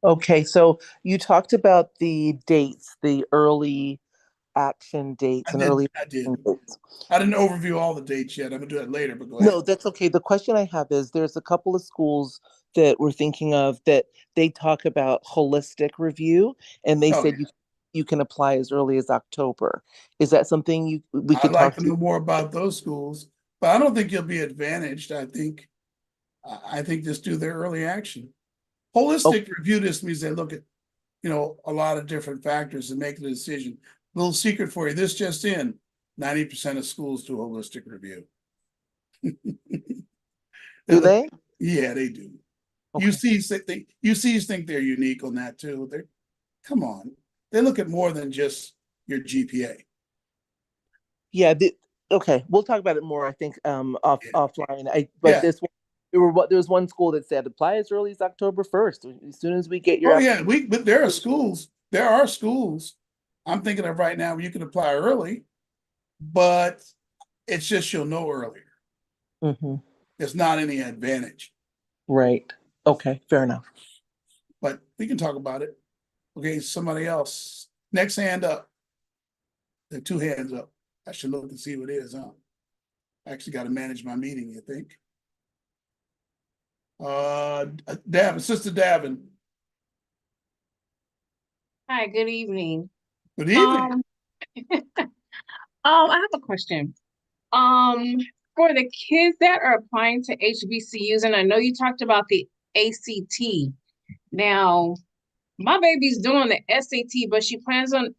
Okay, so you talked about the dates, the early action dates I and did. early I did. action dates. I didn't overview all the dates yet. I'm gonna do that later, but go ahead. No, that's okay. The question I have is there's a couple of schools that we're thinking of that they talk about holistic review, and they Oh, said you can apply as early as October. Is that something we I'd could like talk to to? know more about those schools, but I don't think you'll be advantaged. I think just do their early action. Oh, Holistic review just means they look at, a lot of different factors and make the decision. Little secret for you, this just in, 90% of schools do holistic review. They do look, they? yeah, they do. Okay. UCs think they're unique on that too. Come on. They look at more than just your GPA. Yeah, okay. We'll talk about it more, I think, offline. But Yeah. there was one school that said apply as early as October 1st. As soon as we get your Oh yeah, application. but there are schools I'm thinking of right now where you can apply early, but it's just you'll know earlier. Mhm. It's not any advantage, Right. Okay, fair enough. but we can talk about it. Okay, somebody else. Next hand up. There are two hands up. I should look and see what it is, huh? I actually got to manage my meeting, you think? Davin, Sister Davin. Hi, good evening. Good evening. Um, I have a question. Um, for the kids that are applying to HBCUs, and I know you talked about the ACT. Now, my baby's doing the SAT, but she plans on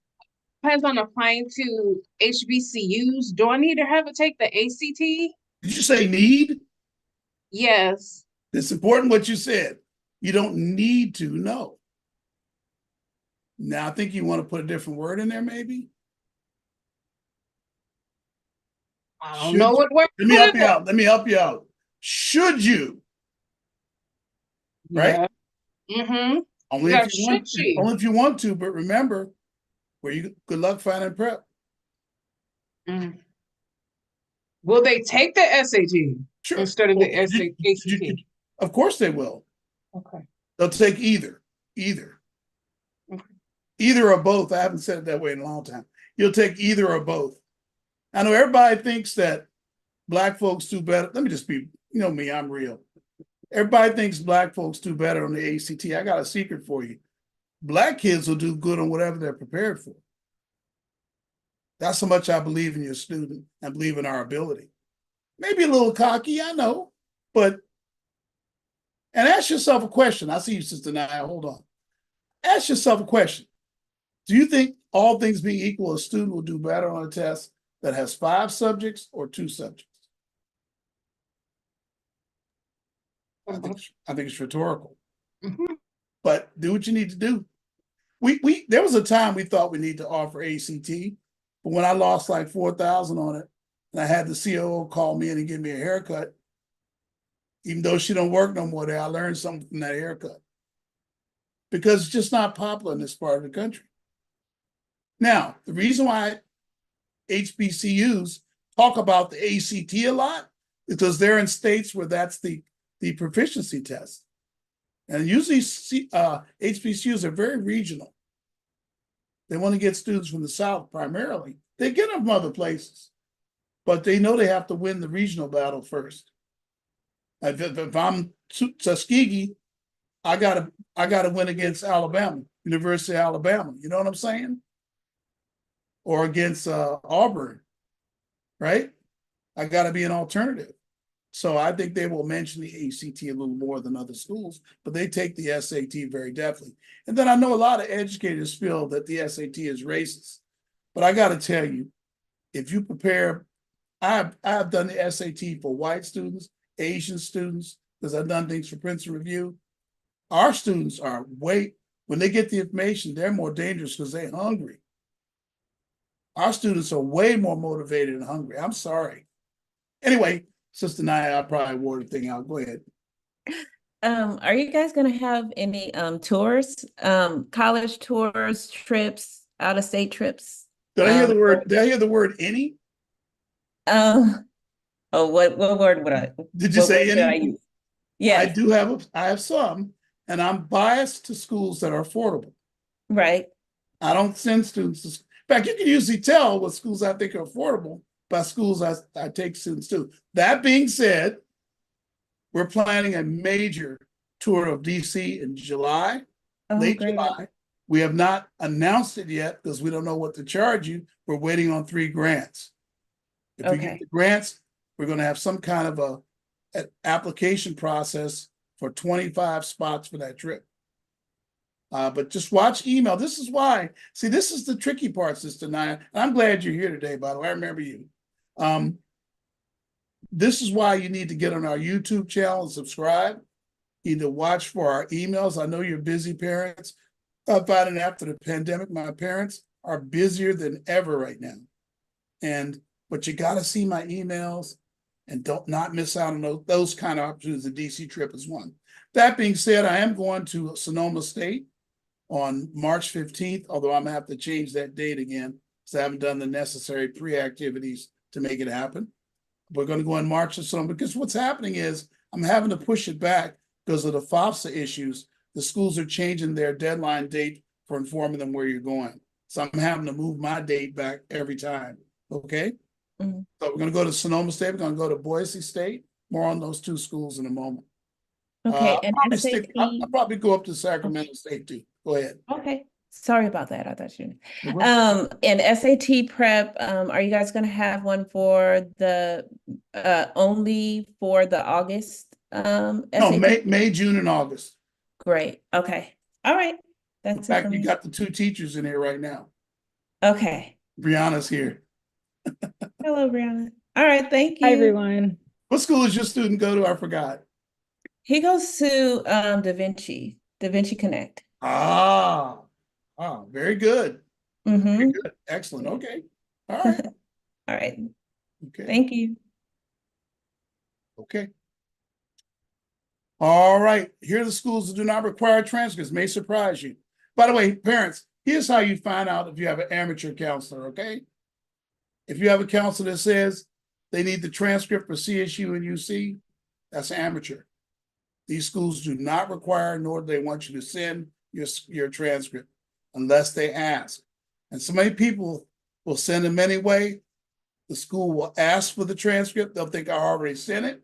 applying to HBCUs. Do I need to have her take the ACT? Did you say need? Yes. It's important what you said. You don't need to know. Now, I think you want to put a different word in there, maybe. I don't know what word. Let me help you out. Let me help you out. Should you? Right? Yeah. Mm-hmm. Only Yeah, if you want. should she? Only if you want to. But remember, good luck finding prep. Mm. Will they take the SAT Sure. instead of Well, the ACT? of course they will. Okay. They'll take either. Okay. Either or both. I haven't said it that way in a long time. You'll take either or both. I know everybody thinks that Black folks do better. Let me just be, me, I'm real. Everybody thinks Black folks do better on the ACT. I got a secret for you. Black kids will do good on whatever they're prepared for. That's how much I believe in your student and believe in our ability. Maybe a little cocky, I know, and ask yourself a question. I see you, Sister Naya. Hold on. Ask yourself a question. Do you think all things being equal, a student will do better on a test that has 5 subjects or 2 subjects? I think it's rhetorical. Mm-hmm. But do what you need to do. There was a time we thought we need to offer ACT, but when I lost like 4,000 on it, and I had the COO call me in and give me a haircut, even though she don't work no more there, I learned something from that haircut. Because it's just not popular in this part of the country. Now, the reason why HBCUs talk about the ACT a lot is because they're in states where that's the proficiency test. And usually HBCUs are very regional. They want to get students from the South primarily. They get them from other places, but they know they have to win the regional battle first. If I'm Tuskegee, I gotta win against Alabama, University of Alabama. You know what I'm saying? Or against Auburn, right? I gotta be an alternative. So I think they will mention the ACT a little more than other schools, but they take the SAT very definitely. And then I know a lot of educators feel that the SAT is racist, but I got to tell you, if you prepare, I've done the SAT for white students, Asian students, because I've done things for Princeton Review. Our students are when they get the information, they're more dangerous because they're hungry. Our students are way more motivated and hungry. I'm sorry. Anyway, Sister Naya, I probably wore the thing out. Go ahead. Are you guys gonna have any tours, college tours, trips, out of state trips? Did I hear the word? Did I hear the word any? Oh, what word would I? Did you what say word did I any? use? Yes. I have some. and I'm biased to schools that are affordable. Right. I don't send students to, in fact, you can usually tell what schools I think are affordable by schools I take students to. That being said, we're planning a major tour of DC in July, Oh, late great. July. We have not announced it yet because we don't know what to charge you. We're waiting on 3 grants. If we get Okay. the grants, we're going to have some kind of an application process for 25 spots for that trip. But just watch email. This is why. See, this is the tricky part, Sister Naya. I'm glad you're here today, by the way. I remember you. This is why you need to get on our YouTube channel and subscribe. Either watch for our emails. I know you're busy parents. I'm finding after the pandemic, my parents are busier than ever right now. But you got to see my emails and don't not miss out on those kind of opportunities. The DC trip is one. That being said, I am going to Sonoma State on March 15th, although I'm gonna have to change that date again because I haven't done the necessary pre-activities to make it happen. We're going to go in March or so because what's happening is I'm having to push it back because of the FAFSA issues. The schools are changing their deadline date for informing them where you're going. So I'm having to move my date back every time. Okay. Mm-hmm. So we're going to go to Sonoma State. We're going to go to Boise State. More on those 2 schools in a moment. Okay. And SAT. I'll probably go up to Sacramento State too. Go ahead. Okay. Sorry about that. I thought you. And SAT prep. Are you guys going to have one for the only for the August? No, SAT? May, June, and August. Great. Okay. All right. In That's it fact, for you me. got the 2 teachers in here right now. Okay. Brianna's here. Hello, Brianna. All right. Thank you. Hi, everyone. What school does your student go to? I forgot. He goes to Da Vinci Connect. Very good. Mm-hmm. Very good. Excellent. Okay. All right. All right. Okay. Thank you. Okay. All right. Here are the schools that do not require transcripts. May surprise you. By the way, parents, here's how you find out if you have an amateur counselor, okay? If you have a counselor that says they need the transcript for CSU and UC, that's amateur. These schools do not require, nor do they want you to send your transcript unless they ask. And so many people will send them anyway. The school will ask for the transcript. They'll think I already sent it.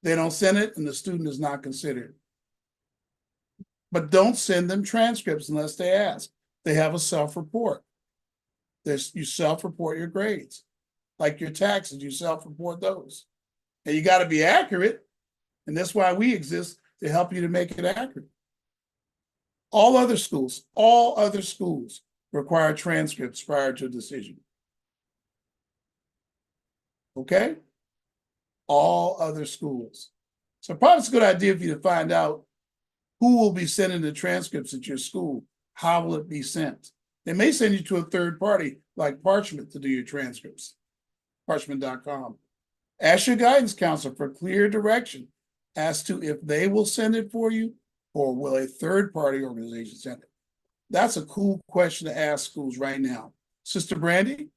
They don't send it, and the student is not considered. But don't send them transcripts unless they ask. They have a self-report. You self-report your grades. Like your taxes, you self-report those. And you got to be accurate. And that's why we exist, to help you to make it accurate. All other schools require transcripts prior to a decision. Okay? All other schools. So probably it's a good idea for you to find out who will be sending the transcripts at your school. How will it be sent? They may send you to a third party like Parchment to do your transcripts. Parchment.com. Ask your guidance counselor for clear direction as to if they will send it for you or will a third party organization send it. That's a cool question to ask schools right now. Sister Brandy?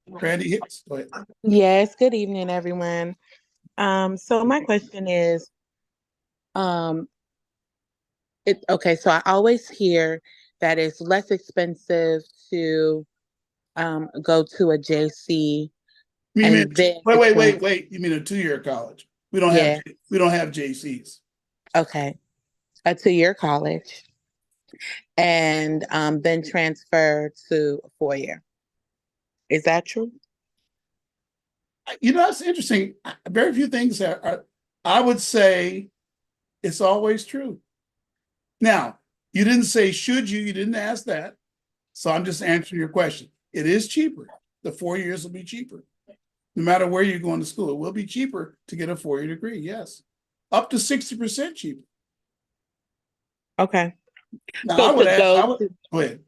Brandy Hicks, go ahead. Yes, good evening, everyone. So my question is, so I always hear that it's less expensive to go to a JC. You mean, and then wait. You mean a 2-year college? We don't have JCs. Okay, a 2-year college, and then transfer to a 4-year. Is that true? You know, that's interesting. Very few things are, I would say it's always true. Now, you didn't say should you didn't ask that. So I'm just answering your question. It is cheaper. The 4 years will be cheaper. No matter where you're going to school, it will be cheaper to get a 4-year degree. Yes. Up to 60% cheaper. Okay. Now, So I would go ahead.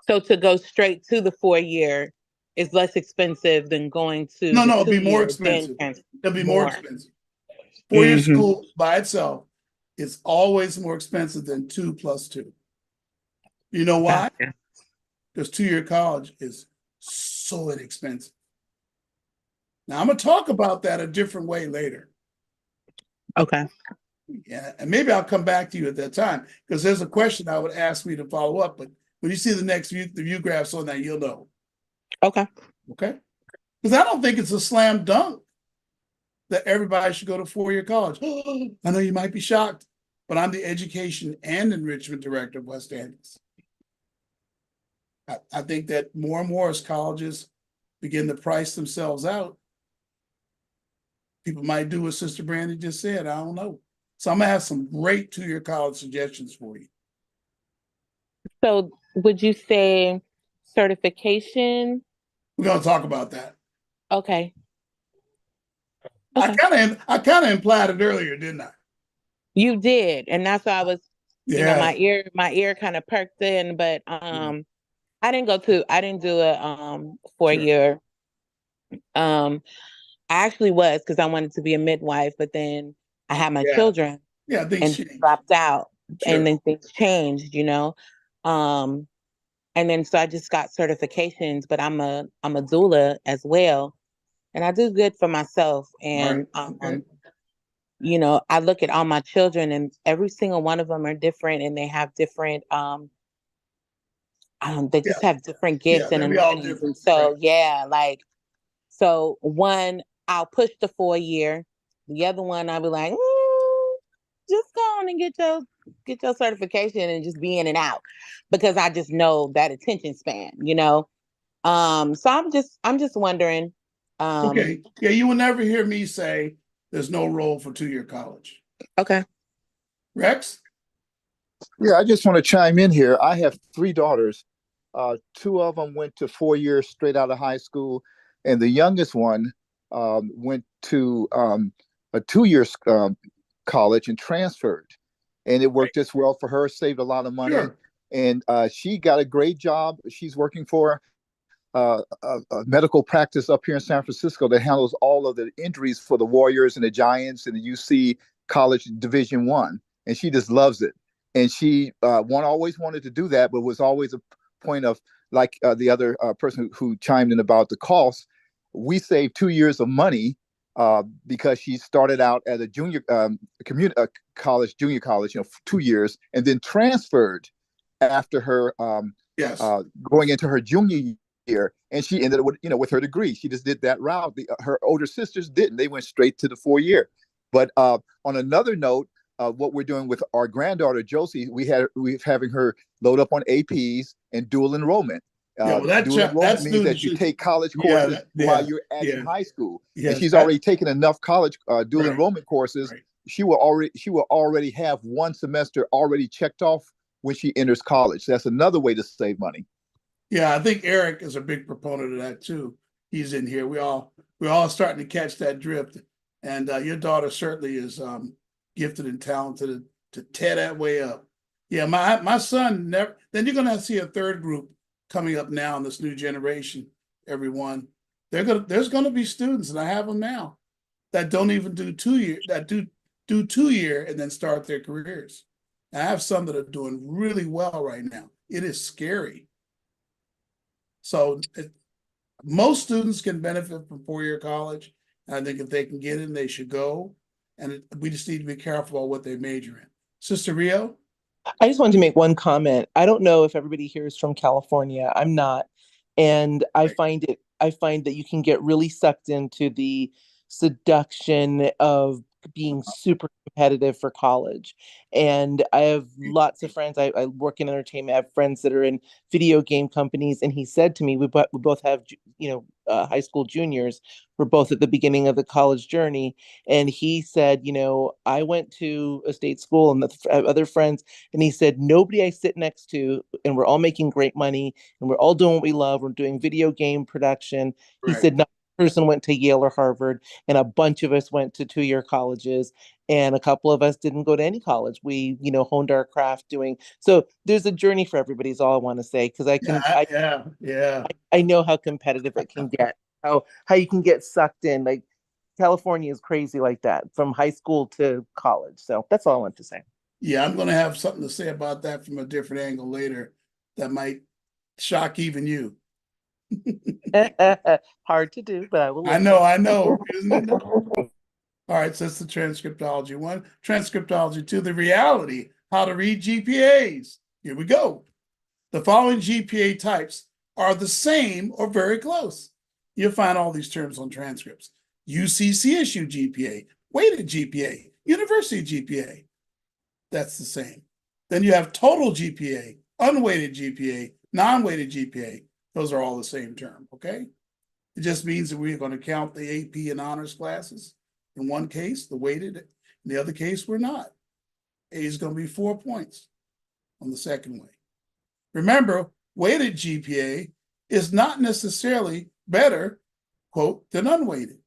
So to go straight to the 4-year is less expensive than going to No, the it'll be more 2-year, expensive. then It'll be more expensive. 4-year school by itself is always more expensive than 2 + 2. You know why? Gotcha. Because 2-year college is so inexpensive. Now, I'm going to talk about that a different way later. Okay. Yeah, and maybe I'll come back to you at that time because there's a question I would ask me to follow up. But when you see the view graphs on that, you'll know. Okay. Okay, because I don't think it's a slam dunk that everybody should go to four-year college. I know you might be shocked, but I'm the education and enrichment director of West Andes. I think that more and more as colleges begin to price themselves out, people might do what Sister Brandy just said. I don't know. So I'm gonna have some great two-year college suggestions for you. So would you say certification? We're gonna talk about that. Okay. I Okay. kind of implied it earlier, didn't I? You did, and that's why I was, Yeah. my ear kind of perked in, but I didn't do a 4 year. I actually was because I wanted to be a midwife, but then I had my Yeah. children Yeah, things and change. dropped out, Sure. and then things changed, and then so I just got certifications, but I'm a doula as well, and I do good for myself, and Okay. I look at all my children, and every single one of them are different, and they have different they just have different Yeah, gifts and they'll be all anointings, different. and so Right. yeah, like. So one, I'll push the 4 year. The other one, I'll be like, just go on and get your certification and just be in and out, because I just know that attention span, So I'm just wondering. Okay. Yeah, you will never hear me say there's no role for two-year college. Okay. Rex? Yeah, I just want to chime in here. I have three daughters. Two of them went to 4 years straight out of high school, and the youngest one went to a 2 year college and transferred. And it worked just well for her, saved a lot of money. Sure. And she got a great job. She's working for a medical practice up here in San Francisco that handles all of the injuries for the Warriors and the Giants and the UC College Division One, and she just loves it. And she always wanted to do that, but was always a point of, like the other person who chimed in about the cost. We saved 2 years of money because she started out at a junior community college, junior college, 2 years, and then transferred after her Yes. going into her junior year, and she ended up with her degree. She just did that route. Her older sisters didn't. They went straight to the 4 year. But on another note, what we're doing with our granddaughter Josie, we're having her load up on APs and dual enrollment. Dual enrollment means that you take college courses while you're in high school. And she's already taken enough college dual enrollment courses. Right. She will already have one semester already checked off when she enters college. That's another way to save money. Yeah, I think Eric is a big proponent of that too. He's in here. We're all starting to catch that drift. And your daughter certainly is gifted and talented to tear that way up. Yeah, my son never. Then you're gonna see a third group coming up now in this new generation. Everyone, there's gonna be students, and I have them now, that don't even do 2 year, that do 2 year and then start their careers. And I have some that are doing really well right now. It is scary. So most students can benefit from 4 year college. And I think if they can get in, they should go. And we just need to be careful about what they major in. Sister Rio? I just wanted to make one comment. I don't know if everybody here is from California. I'm not. And I find that you can get really sucked into the seduction of being super competitive for college. And I have lots of friends. I work in entertainment. I have friends that are in video game companies. And he said to me, we both have, high school juniors. We're both at the beginning of the college journey. And he said, I went to a state school and other friends. And he said, nobody I sit next to, and we're all making great money and we're all doing what we love. We're doing video game production. He said, no person went to Yale or Harvard, and a bunch of us went to 2 year colleges, and a couple of us didn't go to any college. We, honed our craft doing. So there's a journey for everybody is all I want to say. Cause I know how competitive it can get, how you can get sucked in. Like California is crazy like that from high school to college. So that's all I want to say. Yeah, I'm going to have something to say about that from a different angle later that might shock even you. Hard to do, but I will. I know, isn't it? All right, so that's the transcriptology 1. Transcriptology 2, the reality, how to read GPAs. Here we go. The following GPA types are the same or very close. You'll find all these terms on transcripts. UC-CSU GPA, weighted GPA, university GPA. That's the same. Then you have total GPA, unweighted GPA, non-weighted GPA. Those are all the same term, okay? It just means that we're going to count the AP and honors classes. In one case, the weighted. In the other case, we're not. A is going to be 4 points on the second way. Remember, weighted GPA is not necessarily better, quote, than unweighted.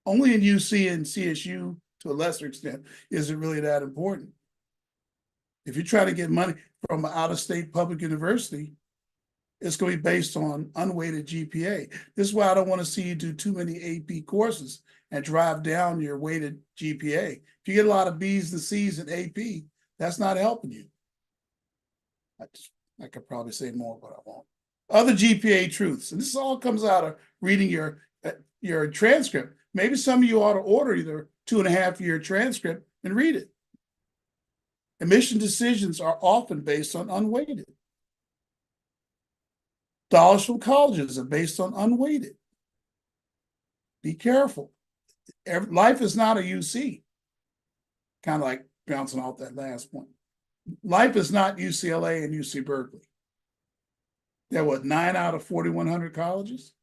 Only in UC and CSU, to a lesser extent, is it really that important. If you try to get money from an out-of-state public university, it's going to be based on unweighted GPA. This is why I don't want to see you do too many AP courses and drive down your weighted GPA. If you get a lot of B's and C's in AP, that's not helping you. I could probably say more, but I won't. Other GPA truths, and this all comes out of reading your transcript. Maybe some of you ought to order either 2.5-year transcript and read it. Admission decisions are often based on unweighted. Dollars from colleges are based on unweighted. Be careful. Life is not a UC. Kind of like bouncing off that last point. Life is not UCLA and UC Berkeley. There were 9 out of 4,100 colleges.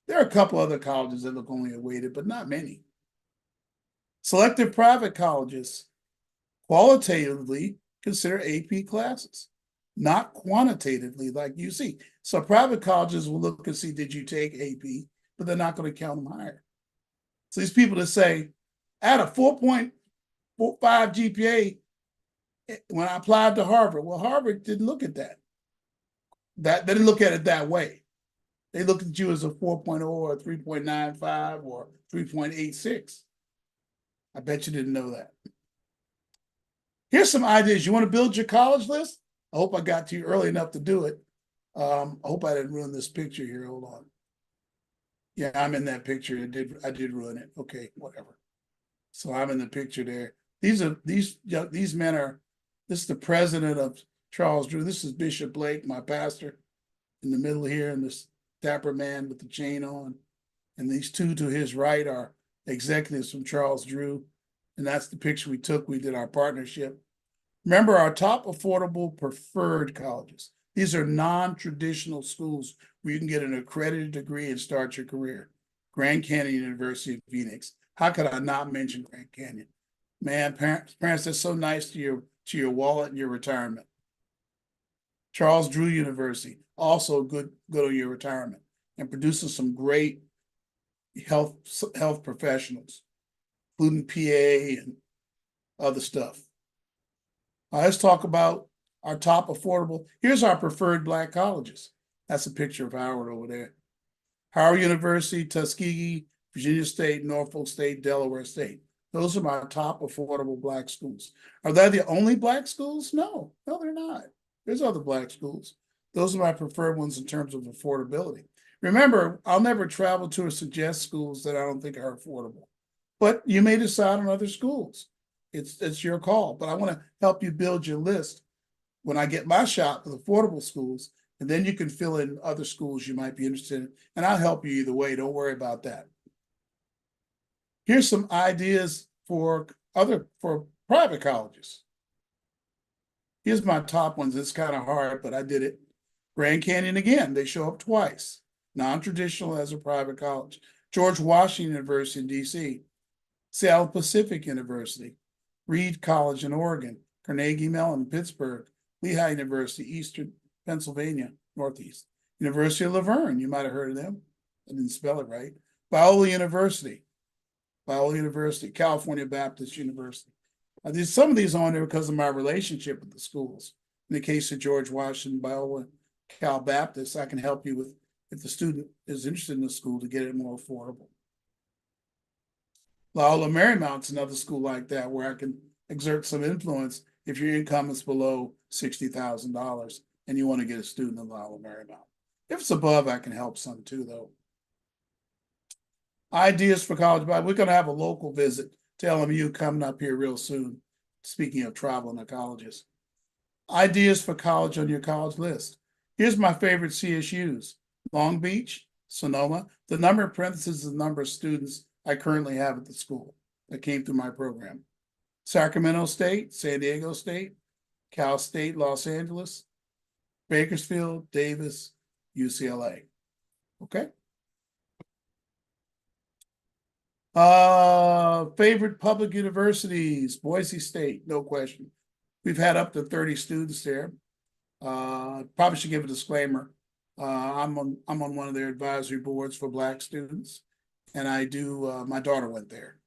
There are a couple other colleges that look only weighted, but not many. Selective private colleges qualitatively consider AP classes, not quantitatively like UC. So private colleges will look and see, did you take AP, but they're not going to count them higher. So these people that say, I had a 4.45 GPA when I applied to Harvard. Well, Harvard didn't look at that. They didn't look at it that way. They looked at you as a 4.0 or 3.95 or 3.86. I bet you didn't know that. Here's some ideas. You want to build your college list? I hope I got to you early enough to do it. I hope I didn't ruin this picture here. Hold on. Yeah, I'm in that picture. I did ruin it. Okay, whatever. So I'm in the picture there. These men are. This is the president of Charles Drew. This is Bishop Blake, my pastor, in the middle here, and this dapper man with the chain on. And these two to his right are executives from Charles Drew. And that's the picture we took. We did our partnership. Remember our top affordable preferred colleges. These are non-traditional schools where you can get an accredited degree and start your career. Grand Canyon University of Phoenix. How could I not mention Grand Canyon? Man, parents, that's so nice to your wallet and your retirement. Charles Drew University, also good on your retirement, and produces some great health professionals, including PA and other stuff. Let's talk about our top affordable. Here's our preferred Black colleges. That's a picture of Howard over there. Howard University, Tuskegee, Virginia State, Norfolk State, Delaware State. Those are my top affordable Black schools. Are they the only Black schools? No, they're not. There's other Black schools. Those are my preferred ones in terms of affordability. Remember, I'll never travel to or suggest schools that I don't think are affordable. But you may decide on other schools. It's your call. But I want to help you build your list when I get my shot with affordable schools, and then you can fill in other schools you might be interested in. And I'll help you either way. Don't worry about that. Here's some ideas for private colleges. Here's my top ones. It's kind of hard, but I did it. Grand Canyon again, they show up twice. Non-traditional as a private college. George Washington University in DC. Seattle Pacific University. Reed College in Oregon. Carnegie Mellon in Pittsburgh. Lehigh University, Eastern Pennsylvania, Northeast. University of La Verne, you might have heard of them. I didn't spell it right. Biola University. California Baptist University. Some of these on there because of my relationship with the schools. In the case of George Washington, Biola, Cal Baptist, I can help you with, if the student is interested in the school, to get it more affordable. Loyola Marymount's another school like that where I can exert some influence if your income is below $60,000 and you want to get a student in Loyola Marymount. If it's above, I can help some too, though. Ideas for college, but we're gonna have a local visit to LMU coming up here real soon. Speaking of traveling to colleges. Ideas for college on your college list. Here's my favorite CSUs. Long Beach, Sonoma. The number in parentheses is the number of students I currently have at the school that came through my program. Sacramento State, San Diego State, Cal State, Los Angeles, Bakersfield, Davis, UCLA. Okay. Favorite public universities, Boise State, no question. We've had up to 30 students there. Probably should give a disclaimer. I'm on one of their advisory boards for Black students, and I do. My daughter went there.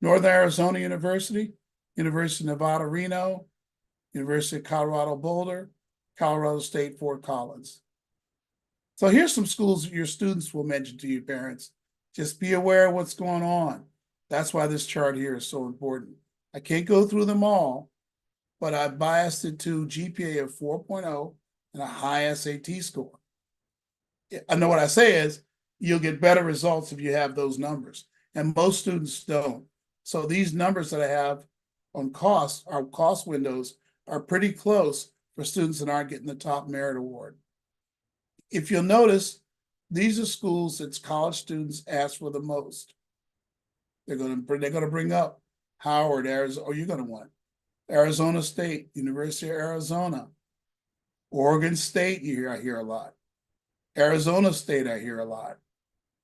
Northern Arizona University, University of Nevada, Reno, University of Colorado Boulder, Colorado State, Fort Collins. So here's some schools your students will mention to you, parents. Just be aware of what's going on. That's why this chart here is so important. I can't go through them all, but I biased it to GPA of 4.0 and a high SAT score. I know what I say is you'll get better results if you have those numbers, and most students don't. So these numbers that I have on cost, our cost windows, are pretty close for students that aren't getting the top merit award. If you'll notice, these are schools that college students ask for the most. They're going to bring up Howard, Arizona. Or you're going to want Arizona State, University of Arizona, Oregon State. I hear a lot. Arizona State, I hear a lot.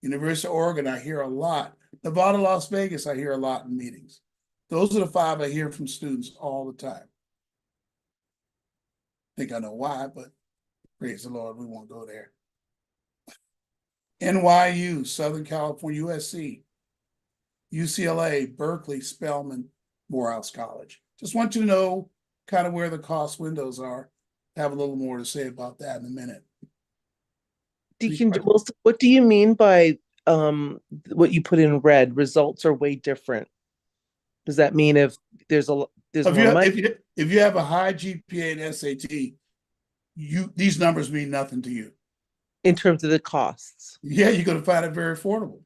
University of Oregon, I hear a lot. Nevada, Las Vegas, I hear a lot in meetings. Those are the 5 I hear from students all the time. I think I know why, but praise the Lord, we won't go there. NYU, Southern California, USC, UCLA, Berkeley, Spelman, Morehouse College. Just want you to know kind of where the cost windows are. Have a little more to say about that in a minute. Deacon Wilson, what do you mean by what you put in red? Results are way different. Does that mean if there's more money? If you have a high GPA and SAT, these numbers mean nothing to you. In terms of the costs? Yeah, you're going to find it very affordable.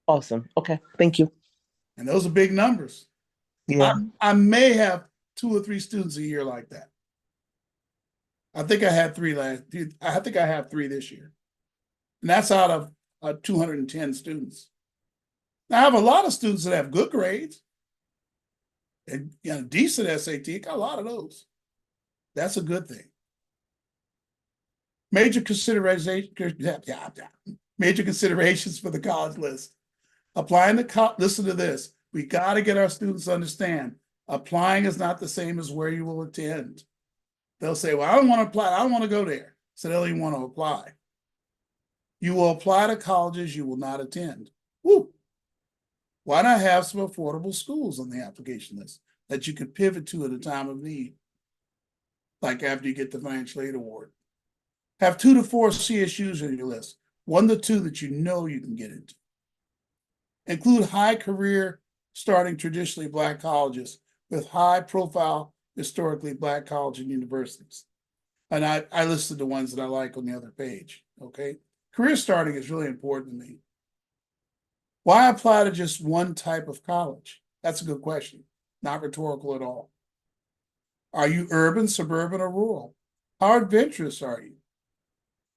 Awesome. Okay, thank you. And those are big numbers. Yeah. I may have 2 or 3 students a year like that. I think I had 3 I think I have 3 this year. And that's out of 210 students. Now I have a lot of students that have good grades and decent SAT. Got a lot of those. That's a good thing. Major considerations for the college list. Applying to listen to this. We got to get our students to understand applying is not the same as where you will attend. They'll say, well, I don't want to apply. I don't want to go there. So they don't even want to apply. You will apply to colleges you will not attend. Woo. Why not have some affordable schools on the application list that you could pivot to at a time of need? Like after you get the financial aid award. Have 2 to 4 CSUs on your list, 1 to 2 that you know you can get into. Include high career starting traditionally Black colleges with high profile historically Black colleges and universities. And I listed the ones that I like on the other page, okay? Career starting is really important to me. Why apply to just one type of college? That's a good question, not rhetorical at all. Are you urban, suburban, or rural? How adventurous are you?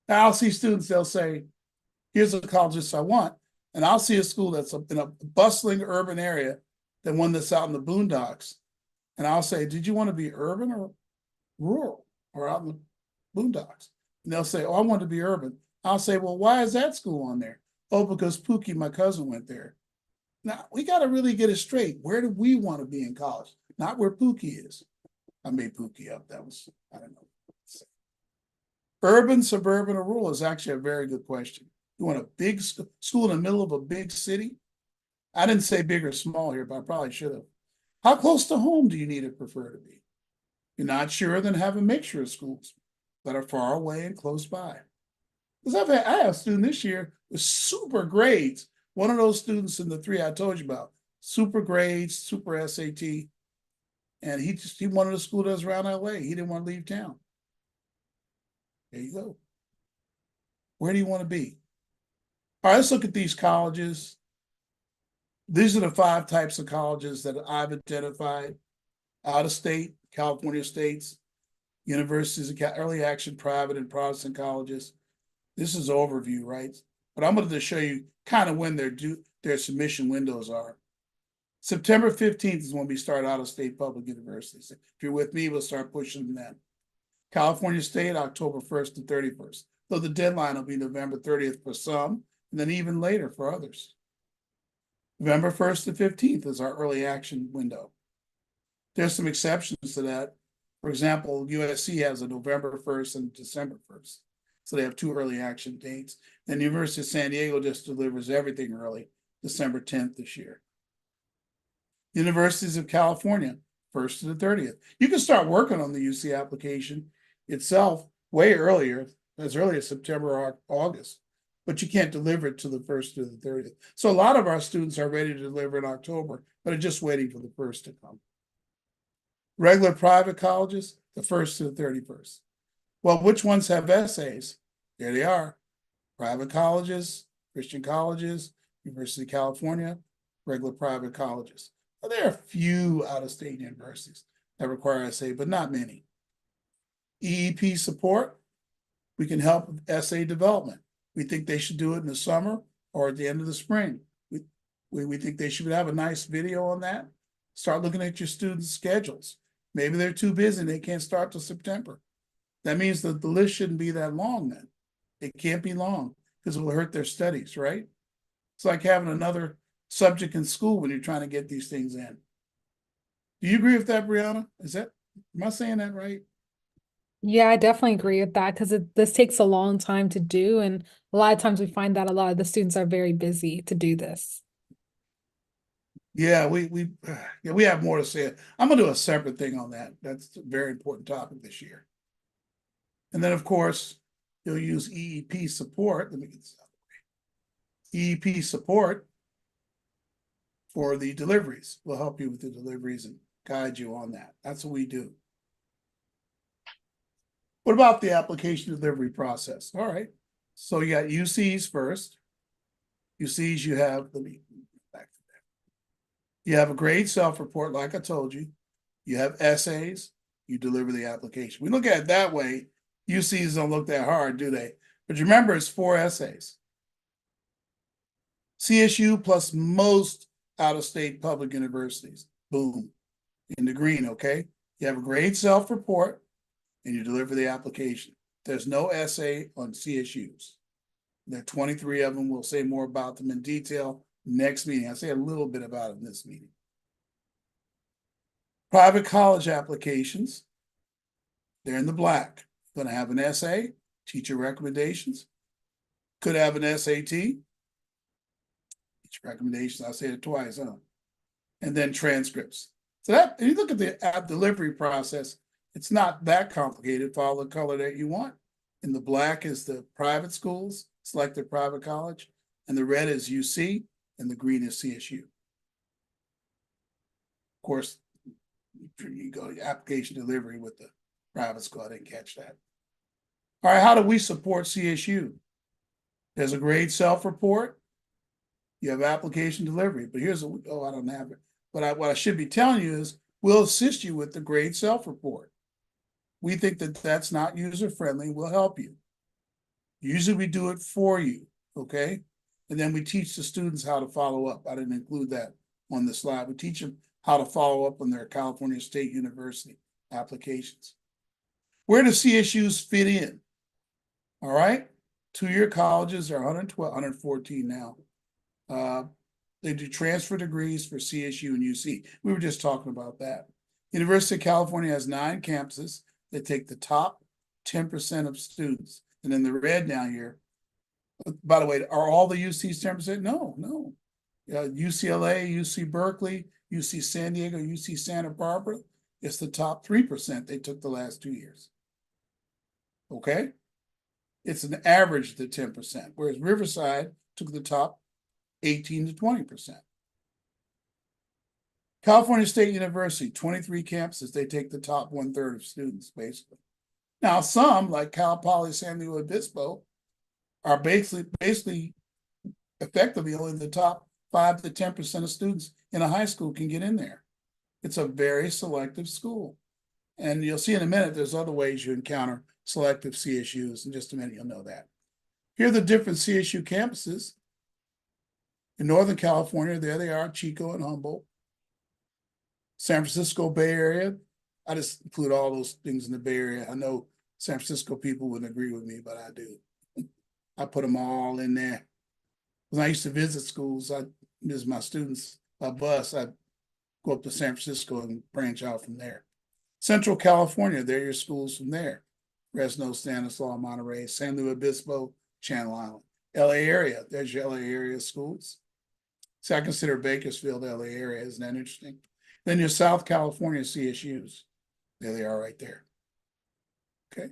Now, I'll see students, they'll say, here's the colleges I want. And I'll see a school that's in a bustling urban area than one that's out in the boondocks. And I'll say, did you want to be urban or rural or out in the boondocks? And they'll say, oh, I want to be urban. I'll say, well, why is that school on there? Oh, because Pookie, my cousin, went there. Now, we got to really get it straight. Where do we want to be in college? Not where Pookie is. I made Pookie up. That was, I don't know. Urban, suburban, or rural is actually a very good question. You want a big school in the middle of a big city? I didn't say big or small here, but I probably should have. How close to home do you need or prefer to be? You're not sure, then have a mixture of schools that are far away and close by. Because I have a student this year with super grades. One of those students in the 3 I told you about, super grades, super SAT. And he wanted a school that was around LA. He didn't want to leave town. There you go. Where do you want to be? All right, let's look at these colleges. These are the 5 types of colleges that I've identified. Out of state, California states, universities, early action, private and Protestant colleges. This is overview, right? But I'm going to show you kind of when their submission windows are. September 15th is when we start out of state public universities. If you're with me, we'll start pushing them then. California State, October 1st to 31st. So the deadline will be November 30th for some, and then even later for others. November 1st to 15th is our early action window. There's some exceptions to that. For example, USC has a November 1st and December 1st. So they have 2 early action dates. Then the University of San Diego just delivers everything early, December 10th this year. Universities of California, 1st to the 30th. You can start working on the UC application itself way earlier, as early as September or August, but you can't deliver it to the 1st to the 30th. So a lot of our students are ready to deliver in October, but are just waiting for the 1st to come. Regular private colleges, the 1st to the 31st. Well, which ones have essays? There they are. Private colleges, Christian colleges, University of California, regular private colleges. Well, there are a few out-of-state universities that require essay, but not many. EEP support, we can help with essay development. We think they should do it in the summer or at the end of the spring. We think they should have a nice video on that. Start looking at your students' schedules. Maybe they're too busy and they can't start till September. That means that the list shouldn't be that long then. It can't be long because it will hurt their studies, right? It's like having another subject in school when you're trying to get these things in. Do you agree with that, Brianna? Am I saying that right? Yeah, I definitely agree with that because this takes a long time to do. And a lot of times we find that a lot of the students are very busy to do this. Yeah, we have more to say. I'm gonna do a separate thing on that. That's a very important topic this year. And then, of course, you'll use EEP support. Let me get this out of the way. EEP support for the deliveries. We'll help you with the deliveries and guide you on that. That's what we do. What about the application delivery process? All right. So you got UCs first. UCs you have, let me back to that. You have a grade self-report, like I told you. You have essays, you deliver the application. We look at it that way. UCs don't look that hard, do they? But remember, it's 4 essays. CSU plus most out-of-state public universities. Boom. In the green, okay? You have a grade self-report and you deliver the application. There's no essay on CSUs. There are 23 of them. We'll say more about them in detail next meeting. I'll say a little bit about it in this meeting. Private college applications, they're in the black. Going to have an essay, teacher recommendations, could have an SAT, teacher recommendations, I'll say it twice, and then transcripts. So that, if you look at the app delivery process, it's not that complicated. Follow the color that you want. In the black is the private schools, select the private college, and the red is UC, and the green is CSU. Of course, you go to application delivery with the private school. I didn't catch that. All right, how do we support CSU? There's a grade self-report. You have application delivery, but here's I don't have it. But what I should be telling you is we'll assist you with the grade self-report. We think that that's not user-friendly. We'll help you. Usually we do it for you, okay? And then we teach the students how to follow up. I didn't include that on the slide. We teach them how to follow up on their California State University applications. Where do CSUs fit in? All right, 2-year colleges are 112, 114 now. They do transfer degrees for CSU and UC. We were just talking about that. University of California has 9 campuses that take the top 10% of students. And then the red down here, by the way, are all the UCs 10%? No. UCLA, UC Berkeley, UC San Diego, UC Santa Barbara, it's the top 3% they took the last 2 years. Okay? It's an average to 10%, whereas Riverside took the top 18 to 20%. California State University, 23 campuses, they take the top 1/3 of students, basically. Now, some, like Cal Poly San Luis Obispo, are basically effectively only the top 5 to 10% of students in a high school can get in there. It's a very selective school. And you'll see in a minute, there's other ways you encounter selective CSUs. In just a minute, you'll know that. Here are the different CSU campuses. In Northern California, there they are, Chico and Humboldt. San Francisco Bay Area, I just include all those things in the Bay Area. I know San Francisco people wouldn't agree with me, but I do. I put them all in there. When I used to visit schools, I visit my students by bus. I'd go up to San Francisco and branch out from there. Central California, there are your schools from there. Fresno, Stanislaus, Monterey, San Luis Obispo, Channel Island. LA area, there's your LA area schools. So I consider Bakersfield LA area, isn't that interesting? Then your South California CSUs. There they are right there. Okay.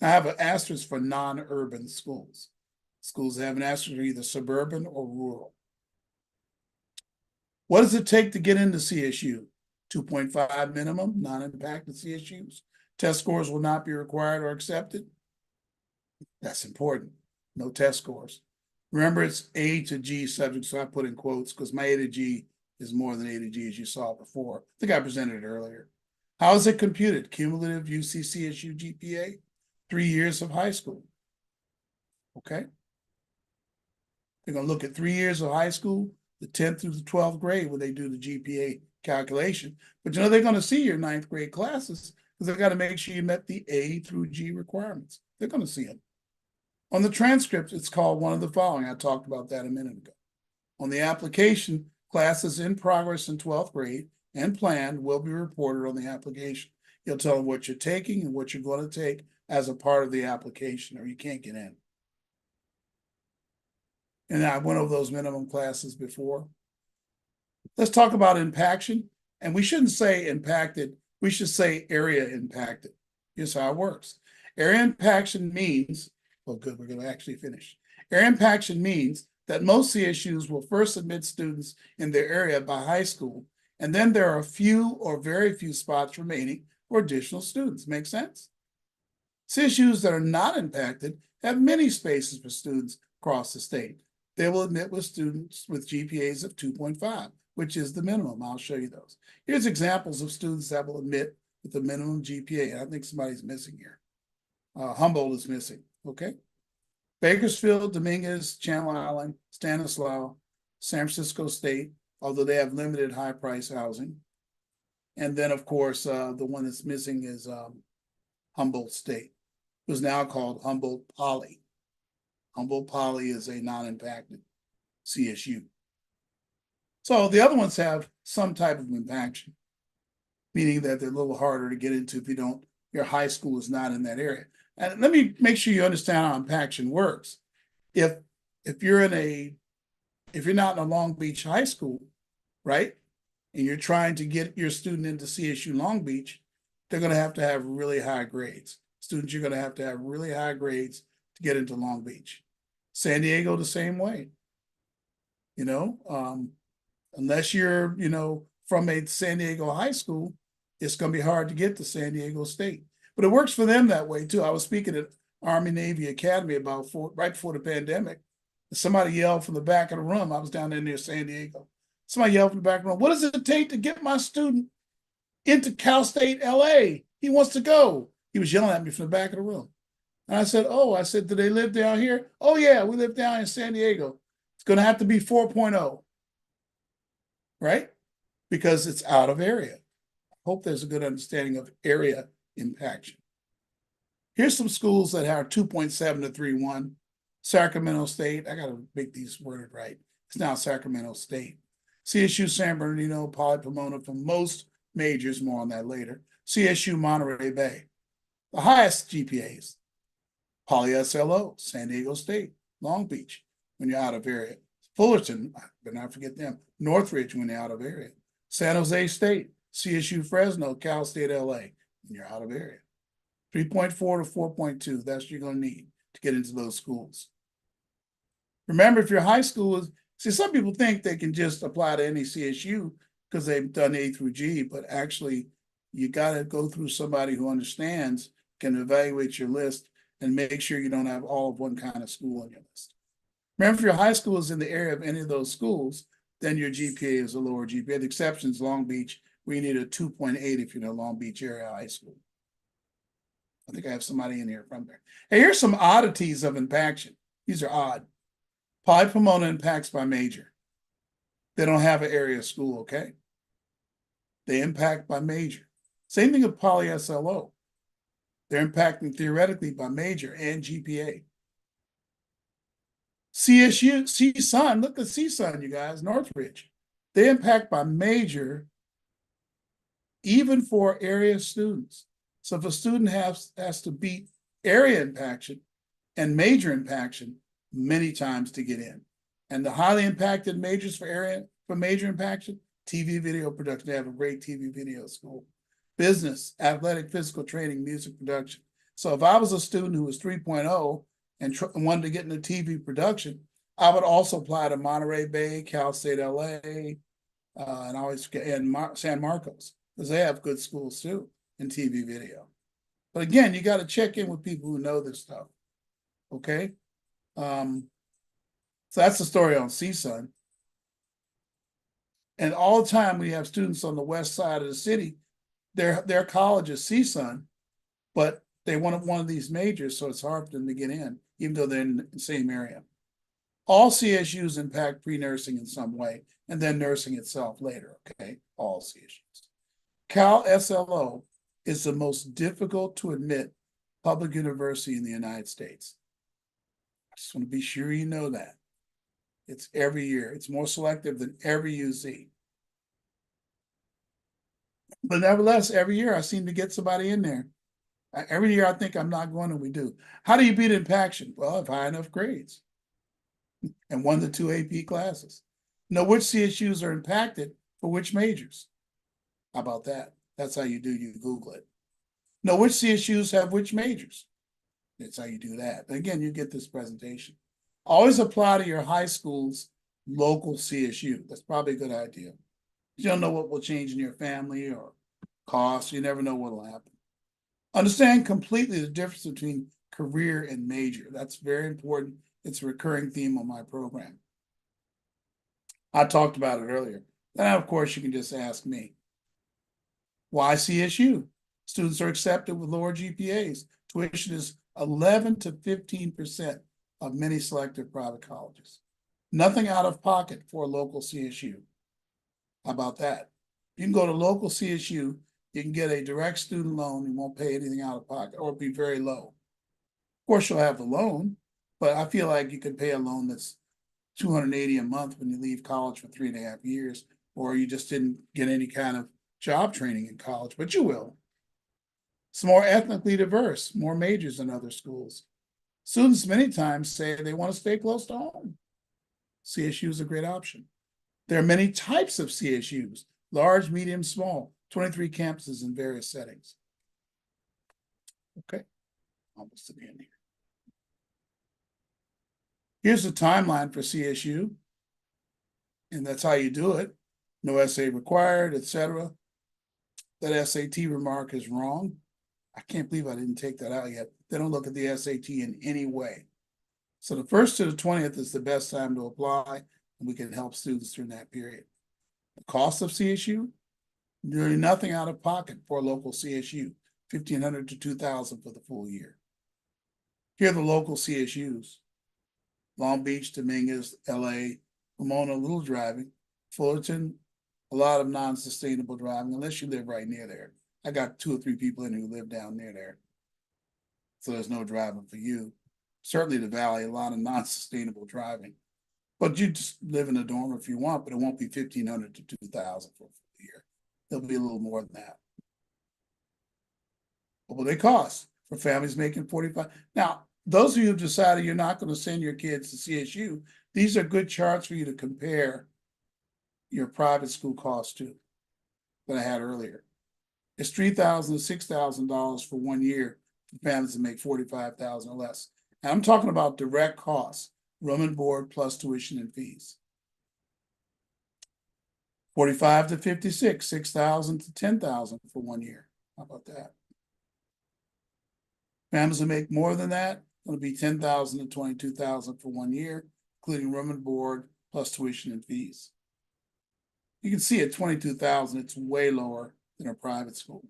I have an asterisk for non-urban schools. Schools that have an asterisk are either suburban or rural. What does it take to get into CSU? 2.5 minimum, non-impacted CSUs. Test scores will not be required or accepted. That's important. No test scores. Remember, it's A to G subject, so I put in quotes because my A to G is more than A to G, as you saw before. I think I presented it earlier. How is it computed? Cumulative UC-CSU GPA, 3 years of high school. Okay. They're going to look at 3 years of high school, the 10th through the 12th grade when they do the GPA calculation. But you know, they're going to see your 9th grade classes because they've got to make sure you met the A through G requirements. They're going to see them. On the transcript, it's called one of the following. I talked about that a minute ago. On the application, classes in progress in 12th grade and planned will be reported on the application. You'll tell them what you're taking and what you're going to take as a part of the application, or you can't get in. And I went over those minimum classes before. Let's talk about impaction. And we shouldn't say impacted. We should say area impacted. Here's how it works. Area impaction means, well, good, we're going to actually finish. Area impaction means that most CSUs will first admit students in their area by high school, and then there are a few or very few spots remaining for additional students. Make sense? CSUs that are not impacted have many spaces for students across the state. They will admit with students with GPAs of 2.5, which is the minimum. I'll show you those. Here's examples of students that will admit with the minimum GPA. I think somebody's missing here. Humboldt is missing, okay? Bakersfield, Dominguez, Channel Island, Stanislaus, San Francisco State, although they have limited high price housing. And then, of course, the one that's missing is Humboldt State, who's now called Humboldt Poly. Humboldt Poly is a non-impacted CSU. So the other ones have some type of impaction, meaning that they're a little harder to get into if you don't, your high school is not in that area. And let me make sure you understand how impaction works. If you're not in a Long Beach high school, right, and you're trying to get your student into CSU Long Beach, they're going to have really high grades. Students, you're going to have really high grades to get into Long Beach. San Diego, the same way. You know, unless you're, you know, from a San Diego high school, it's going to be hard to get to San Diego State. But it works for them that way too. I was speaking at Army Navy Academy right before the pandemic. Somebody yelled from the back of the room. I was down there near San Diego. Somebody yelled from the back of the room, "What does it take to get my student into Cal State LA? He wants to go." He was yelling at me from the back of the room. And I said, "Do they live down here?" "Oh yeah, we live down in San Diego." It's going to have to be 4.0, right? Because it's out of area. Hope there's a good understanding of area impaction. Here's some schools that have 2.7 to 3.1. Sacramento State. I got to make these worded right. It's now Sacramento State. CSU San Bernardino, Poly Pomona for most majors, more on that later. CSU Monterey Bay. The highest GPAs. Poly SLO, San Diego State, Long Beach, when you're out of area. Fullerton, but not forget them. Northridge when you're out of area. San Jose State, CSU Fresno, Cal State LA, when you're out of area. 3.4 to 4.2, that's what you're going to need to get into those schools. Remember, if your high school is, see, some people think they can just apply to any CSU because they've done A through G, but actually you got to go through somebody who understands, can evaluate your list and make sure you don't have all of one kind of school on your list. Remember, if your high school is in the area of any of those schools, then your GPA is a lower GPA. The exception is Long Beach, where you need a 2.8 if you're in a Long Beach area high school. I think I have somebody in here from there. Hey, here's some oddities of impaction. These are odd. Pi Pomona impacts by major. They don't have an area school, okay? They impact by major. Same thing with Poly SLO. They're impacting theoretically by major and GPA. CSU, CSUN, look at CSUN, you guys, Northridge. They impact by major, even for area students. So if a student has to beat area impaction and major impaction many times to get in. And the highly impacted majors for major impaction, TV video production. They have a great TV video school. Business, athletic, physical training, music production. So if I was a student who was 3.0 and wanted to get into TV production, I would also apply to Monterey Bay, Cal State LA, and San Marcos, because they have good schools too in TV video. But again, you got to check in with people who know this stuff. Okay. So that's the story on CSUN. And all the time we have students on the west side of the city, their college is CSUN, but they want one of these majors, so it's hard for them to get in, even though they're in the same area. All CSUs impact pre-nursing in some way, and then nursing itself later, okay? All CSUs. Cal SLO is the most difficult to admit public university in the United States. I just want to be sure you know that. It's every year. It's more selective than every UC. But nevertheless, every year I seem to get somebody in there. Every year I think I'm not going, and we do. How do you beat impaction? Well, if high enough grades and 1 to 2 AP classes. Know which CSUs are impacted for which majors. How about that? That's how you Google it. Know which CSUs have which majors. That's how you do that. Again, you get this presentation. Always apply to your high school's local CSU. That's probably a good idea. You don't know what will change in your family or costs. You never know what will happen. Understand completely the difference between career and major. That's very important. It's a recurring theme on my program. I talked about it earlier. Then, of course, you can just ask me. Why CSU? Students are accepted with lower GPAs. Tuition is 11 to 15% of many selective private colleges. Nothing out of pocket for a local CSU. How about that? You can go to local CSU, you can get a direct student loan, you won't pay anything out of pocket, or be very low. Of course, you'll have the loan, but I feel like you could pay a loan that's $280 a month when you leave college for 3.5 years, or you just didn't get any kind of job training in college, but you will. It's more ethnically diverse, more majors than other schools. Students many times say they want to stay close to home. CSU is a great option. There are many types of CSUs, large, medium, small, 23 campuses in various settings. Okay, almost to the end here. Here's the timeline for CSU, and that's how you do it. No essay required, etc. That SAT remark is wrong. I can't believe I didn't take that out yet. They don't look at the SAT in any way. So the 1st to the 20th is the best time to apply, and we can help students during that period. The cost of CSU, nearly nothing out of pocket for a local CSU, $1,500 to $2,000 for the full year. Here are the local CSUs. Long Beach, Dominguez, LA, Pomona, little driving, Fullerton, a lot of non-sustainable driving, unless you live right near there. I got 2 or 3 people in who live down near there. So there's no driving for you. Certainly the Valley, a lot of non-sustainable driving. But you just live in a dorm if you want, but it won't be $1,500 to $2,000 for a year. There'll be a little more than that. What will they cost for families making $45,000? Now, those of you who decided you're not going to send your kids to CSU, these are good charts for you to compare your private school costs to that I had earlier. It's $3,000 to $6,000 for 1 year for families that make $45,000 or less. And I'm talking about direct costs, room and board plus tuition and fees. 45 to 56, 6,000 to 10,000 for 1 year. How about that? Families that make more than that, going to be 10,000 to 22,000 for 1 year, including room and board, plus tuition and fees. You can see at 22,000, it's way lower than a private school.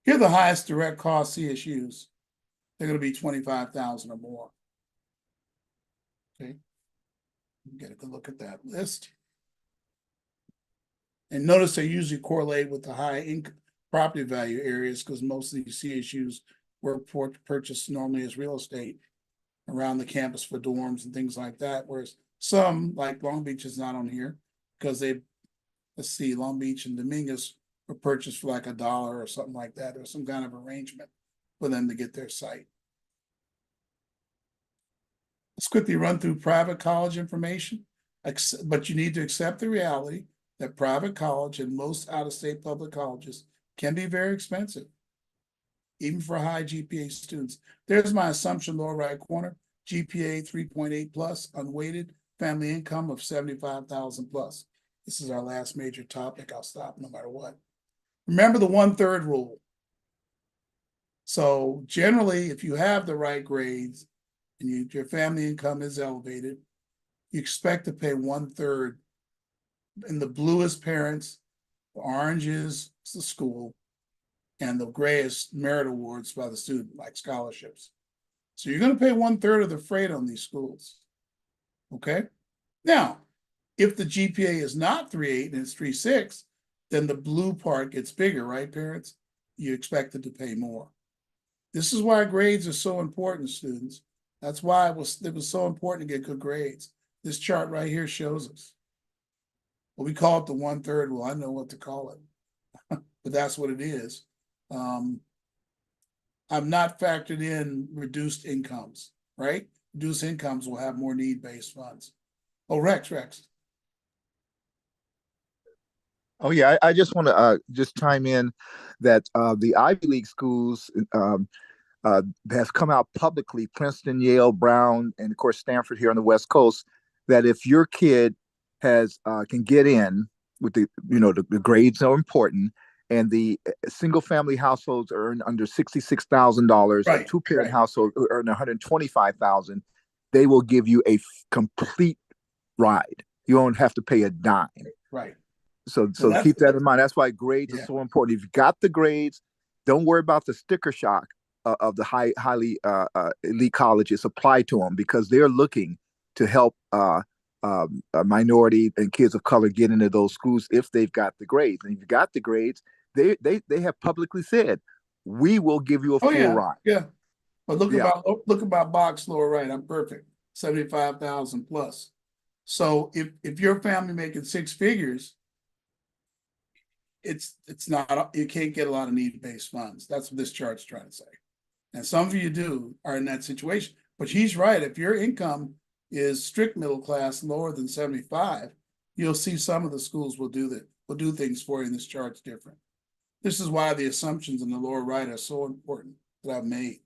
Here are the highest direct cost CSUs. They're going to be 25,000 or more. Okay, get a good look at that list. And notice they usually correlate with the high income property value areas because most of these CSUs were purchased normally as real estate around the campus for dorms and things like that. Whereas some, like Long Beach, is not on here because let's see, Long Beach and Dominguez were purchased for like $1 or something like that. There was some kind of arrangement for them to get their site. Let's quickly run through private college information, but you need to accept the reality that private college and most out-of-state public colleges can be very expensive, even for high GPA students. There's my assumption, lower right corner, GPA 3.8 plus, unweighted, family income of 75,000 plus. This is our last major topic. I'll stop no matter what. Remember the 1/3 rule. So generally, if you have the right grades and your family income is elevated, you expect to pay 1/3. In the blue is parents, the orange is the school, and the gray is merit awards by the student, like scholarships. So you're going to pay 1/3 of the freight on these schools. Okay? Now, if the GPA is not 3.8 and it's 3.6, then the blue part gets bigger, right, parents? You expected to pay more. This is why grades are so important, students. That's why it was so important to get good grades. This chart right here shows us. Well, we call it the 1/3 rule. I know what to call it, but that's what it is. I've not factored in reduced incomes, right? Reduced incomes will have more need-based funds. Oh, Rex. Oh yeah, I just want to just chime in that the Ivy League schools has come out publicly, Princeton, Yale, Brown, and of course Stanford here on the West Coast, that if your kid has can get in with the grades are important, and the single family households earn under $66,000, Right, a two-parent right. household earn $125,000, they will give you a complete ride. You won't have to pay a dime. Right. So that's- keep that in mind. That's why grades Yeah. are so important. If you got the grades, don't worry about the sticker shock of the highly elite colleges. Apply to them because they're looking to help a minority and kids of color get into those schools if they've got the grades. And if you got the grades, they have publicly said, we will give you a full ride. Yeah. But look about box lower right. I'm perfect. 75,000 plus. So if your family making 6 figures, it's not, you can't get a lot of need-based funds. That's what this chart's trying to say. And some of you are in that situation. But he's right. If your income is strict middle class, lower than 75, you'll see some of the schools will do things for you, and this chart's different. This is why the assumptions in the lower right are so important that I've made.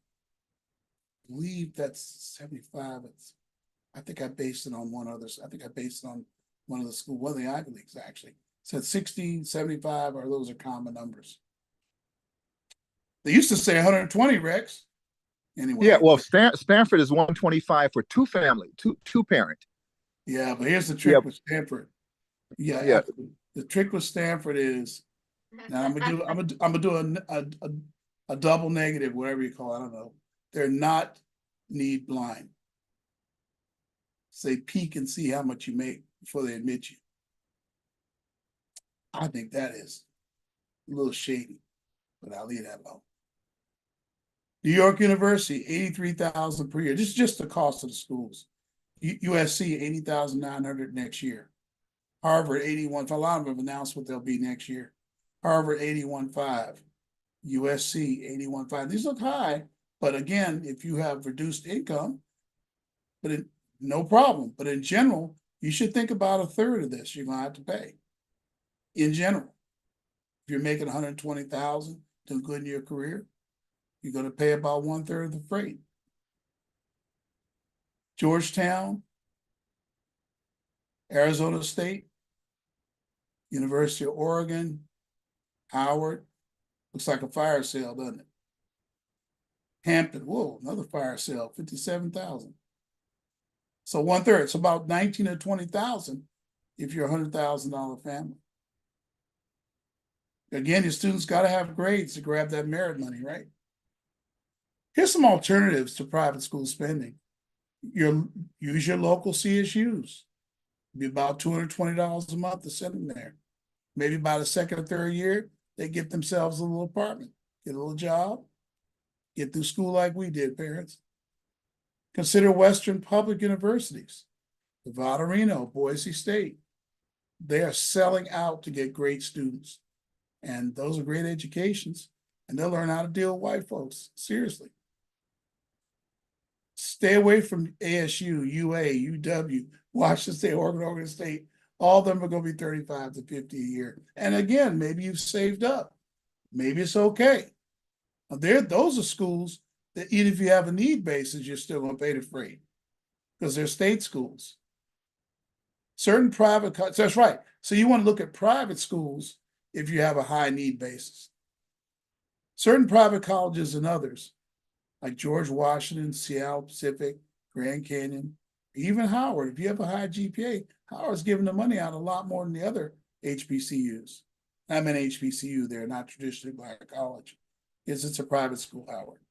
I believe that's 75. I think I based it on one other. I think I based it on one of the Ivy Leagues actually. Said 60, 75, or those are common numbers. They used to say 120, Rex. Anyway. Yeah, well, Stanford is 125 for two parent. Yeah, but here's the trick with Stanford. Yeah. The trick with Stanford is now I'm gonna do a double negative, whatever you call it. I don't know. They're not need blind. So they peek and see how much you make before they admit you. I think that is a little shady, but I'll leave that alone. New York University, 83,000 per year. This is just the cost of the schools. USC, 80,900 next year. Harvard, 81. A lot of them have announced what they'll be next year. Harvard, 81.5. USC, 81.5. These look high, but again, if you have reduced income, no problem. But in general, you should think about 1/3 of this you're gonna have to pay. In general, if you're making 120,000, doing good in your career, you're going to pay about 1/3 of the freight. Georgetown, Arizona State, University of Oregon, Howard. Looks like a fire sale, doesn't it? Hampton, whoa, another fire sale, 57,000. So 1/3, it's about 19 or 20,000 if you're $100,000 family. Again, your students got to have grades to grab that merit money, right? Here's some alternatives to private school spending. Use your local CSUs. Be about $220 a month to send them there. Maybe by the second or third year, they get themselves a little apartment, get a little job, get through school like we did, parents. Consider Western public universities, Nevada, Reno, Boise State. They are selling out to get great students. And those are great educations. And they'll learn how to deal with white folks, seriously. Stay away from ASU, UA, UW, Washington State, Oregon State. All of them are going to be 35 to 50 a year. And again, maybe you've saved up. Maybe it's okay. Those are schools that even if you have a need basis, you're still going to pay the freight because they're state schools. Certain private, that's right. So you want to look at private schools if you have a high need basis. Certain private colleges and others, like George Washington, Seattle Pacific, Grand Canyon, even Howard, if you have a high GPA, Howard's giving the money out a lot more than the other HBCUs. I mean HBCU, they're not traditionally Black college, because it's a private school, Howard.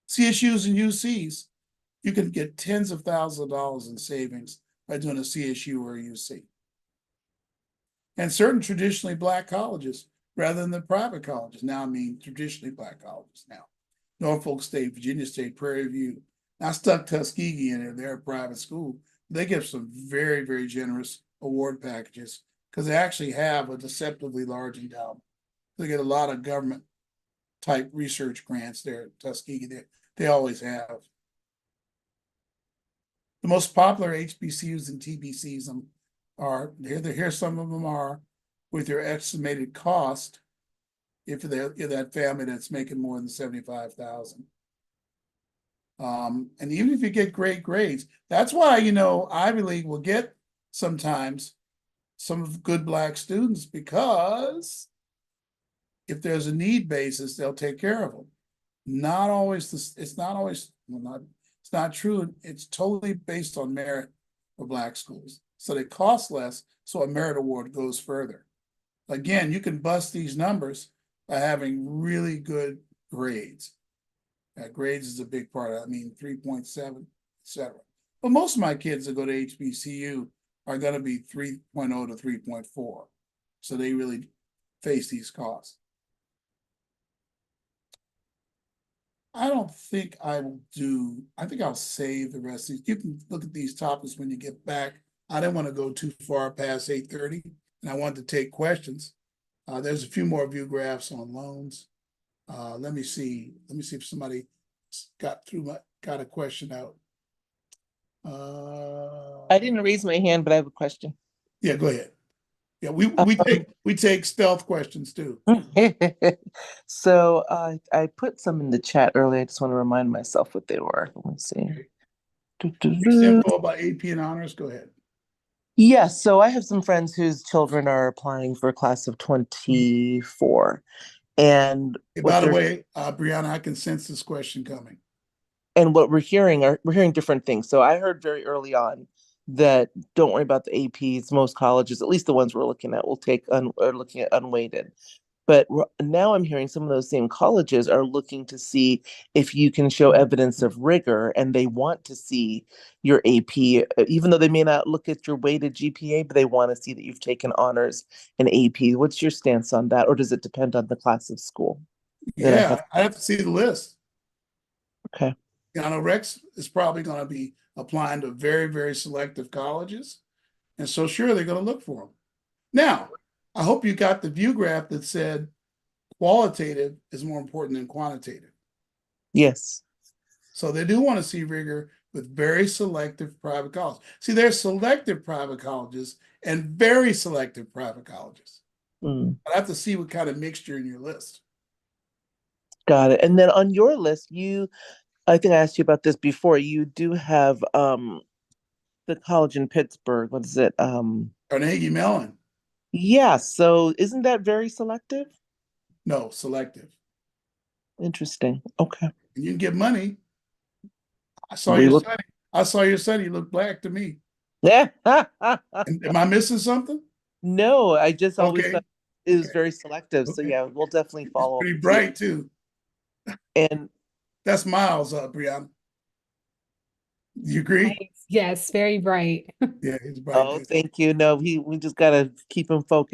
CSUs and UCs, you can get tens of thousands of dollars in savings by doing a CSU or a UC. And certain traditionally Black colleges, rather than the private colleges, now I mean traditionally Black colleges now. Norfolk State, Virginia State, Prairie View. I stuck Tuskegee in there, they're a private school. They give some very, very generous award packages because they actually have a deceptively large endowment. They get a lot of government type research grants there at Tuskegee. They always have. The most popular HBCUs and TBCs are, here some of them are, with your estimated cost, if they're that family that's making more than 75,000. And even if you get great grades, that's why, Ivy League will get sometimes some good Black students, because if there's a need basis, they'll take care of them. Not always, it's not true. It's totally based on merit for Black schools. So they cost less, so a merit award goes further. Again, you can bust these numbers by having really good grades. Grades is a big part of it. I mean, 3.7, etc. But most of my kids that go to HBCU are going to be 3.0 to 3.4. So they really face these costs. I don't think I think I'll save the rest of these. You can look at these topics when you get back. I didn't want to go too far past 8:30, and I wanted to take questions. There's a few more view graphs on loans. Let me see if somebody got a question out. I didn't raise my hand, but I have a question. Yeah, go ahead. Yeah, we take stealth questions too. So I put some in the chat earlier. I just want to remind myself what they were. Let's see. Info about AP and honors. Go ahead. Yes, so I have some friends whose children are applying for a class of 24. And by the way, Brianna, I can sense this question coming. And what we're hearing different things. So I heard very early on that don't worry about the APs. Most colleges, at least the ones we're looking at, are looking at unweighted. But now I'm hearing some of those same colleges are looking to see if you can show evidence of rigor, and they want to see your AP, even though they may not look at your weighted GPA, but they want to see that you've taken honors in AP. What's your stance on that? Or does it depend on the class of school? Yeah, I have to see the list. Okay. Rex is probably going to be applying to very, very selective colleges. And so sure, they're going to look for them. Now, I hope you got the view graph that said qualitative is more important than quantitative. Yes. So they do want to see rigor with very selective private colleges. See, there's selective private colleges and very selective private colleges. I have to see what kind of mixture in your list. Got it. And then on your list, I think I asked you about this before. You do have the college in Pittsburgh. What is it? Carnegie Mellon. Yeah. So isn't that very selective? No, selective. Interesting. Okay. And you can get money. I saw your study. I saw your son. He looked black to me. Yeah. Am I missing something? No, I just always Okay. thought it was Okay. very selective. So Okay. yeah, we'll definitely follow up. Pretty with you. bright too. And That's miles up, Brianna. You agree? Yes, very bright. Yeah, he's bright. oh, thank you. No, we just gotta keep him focused.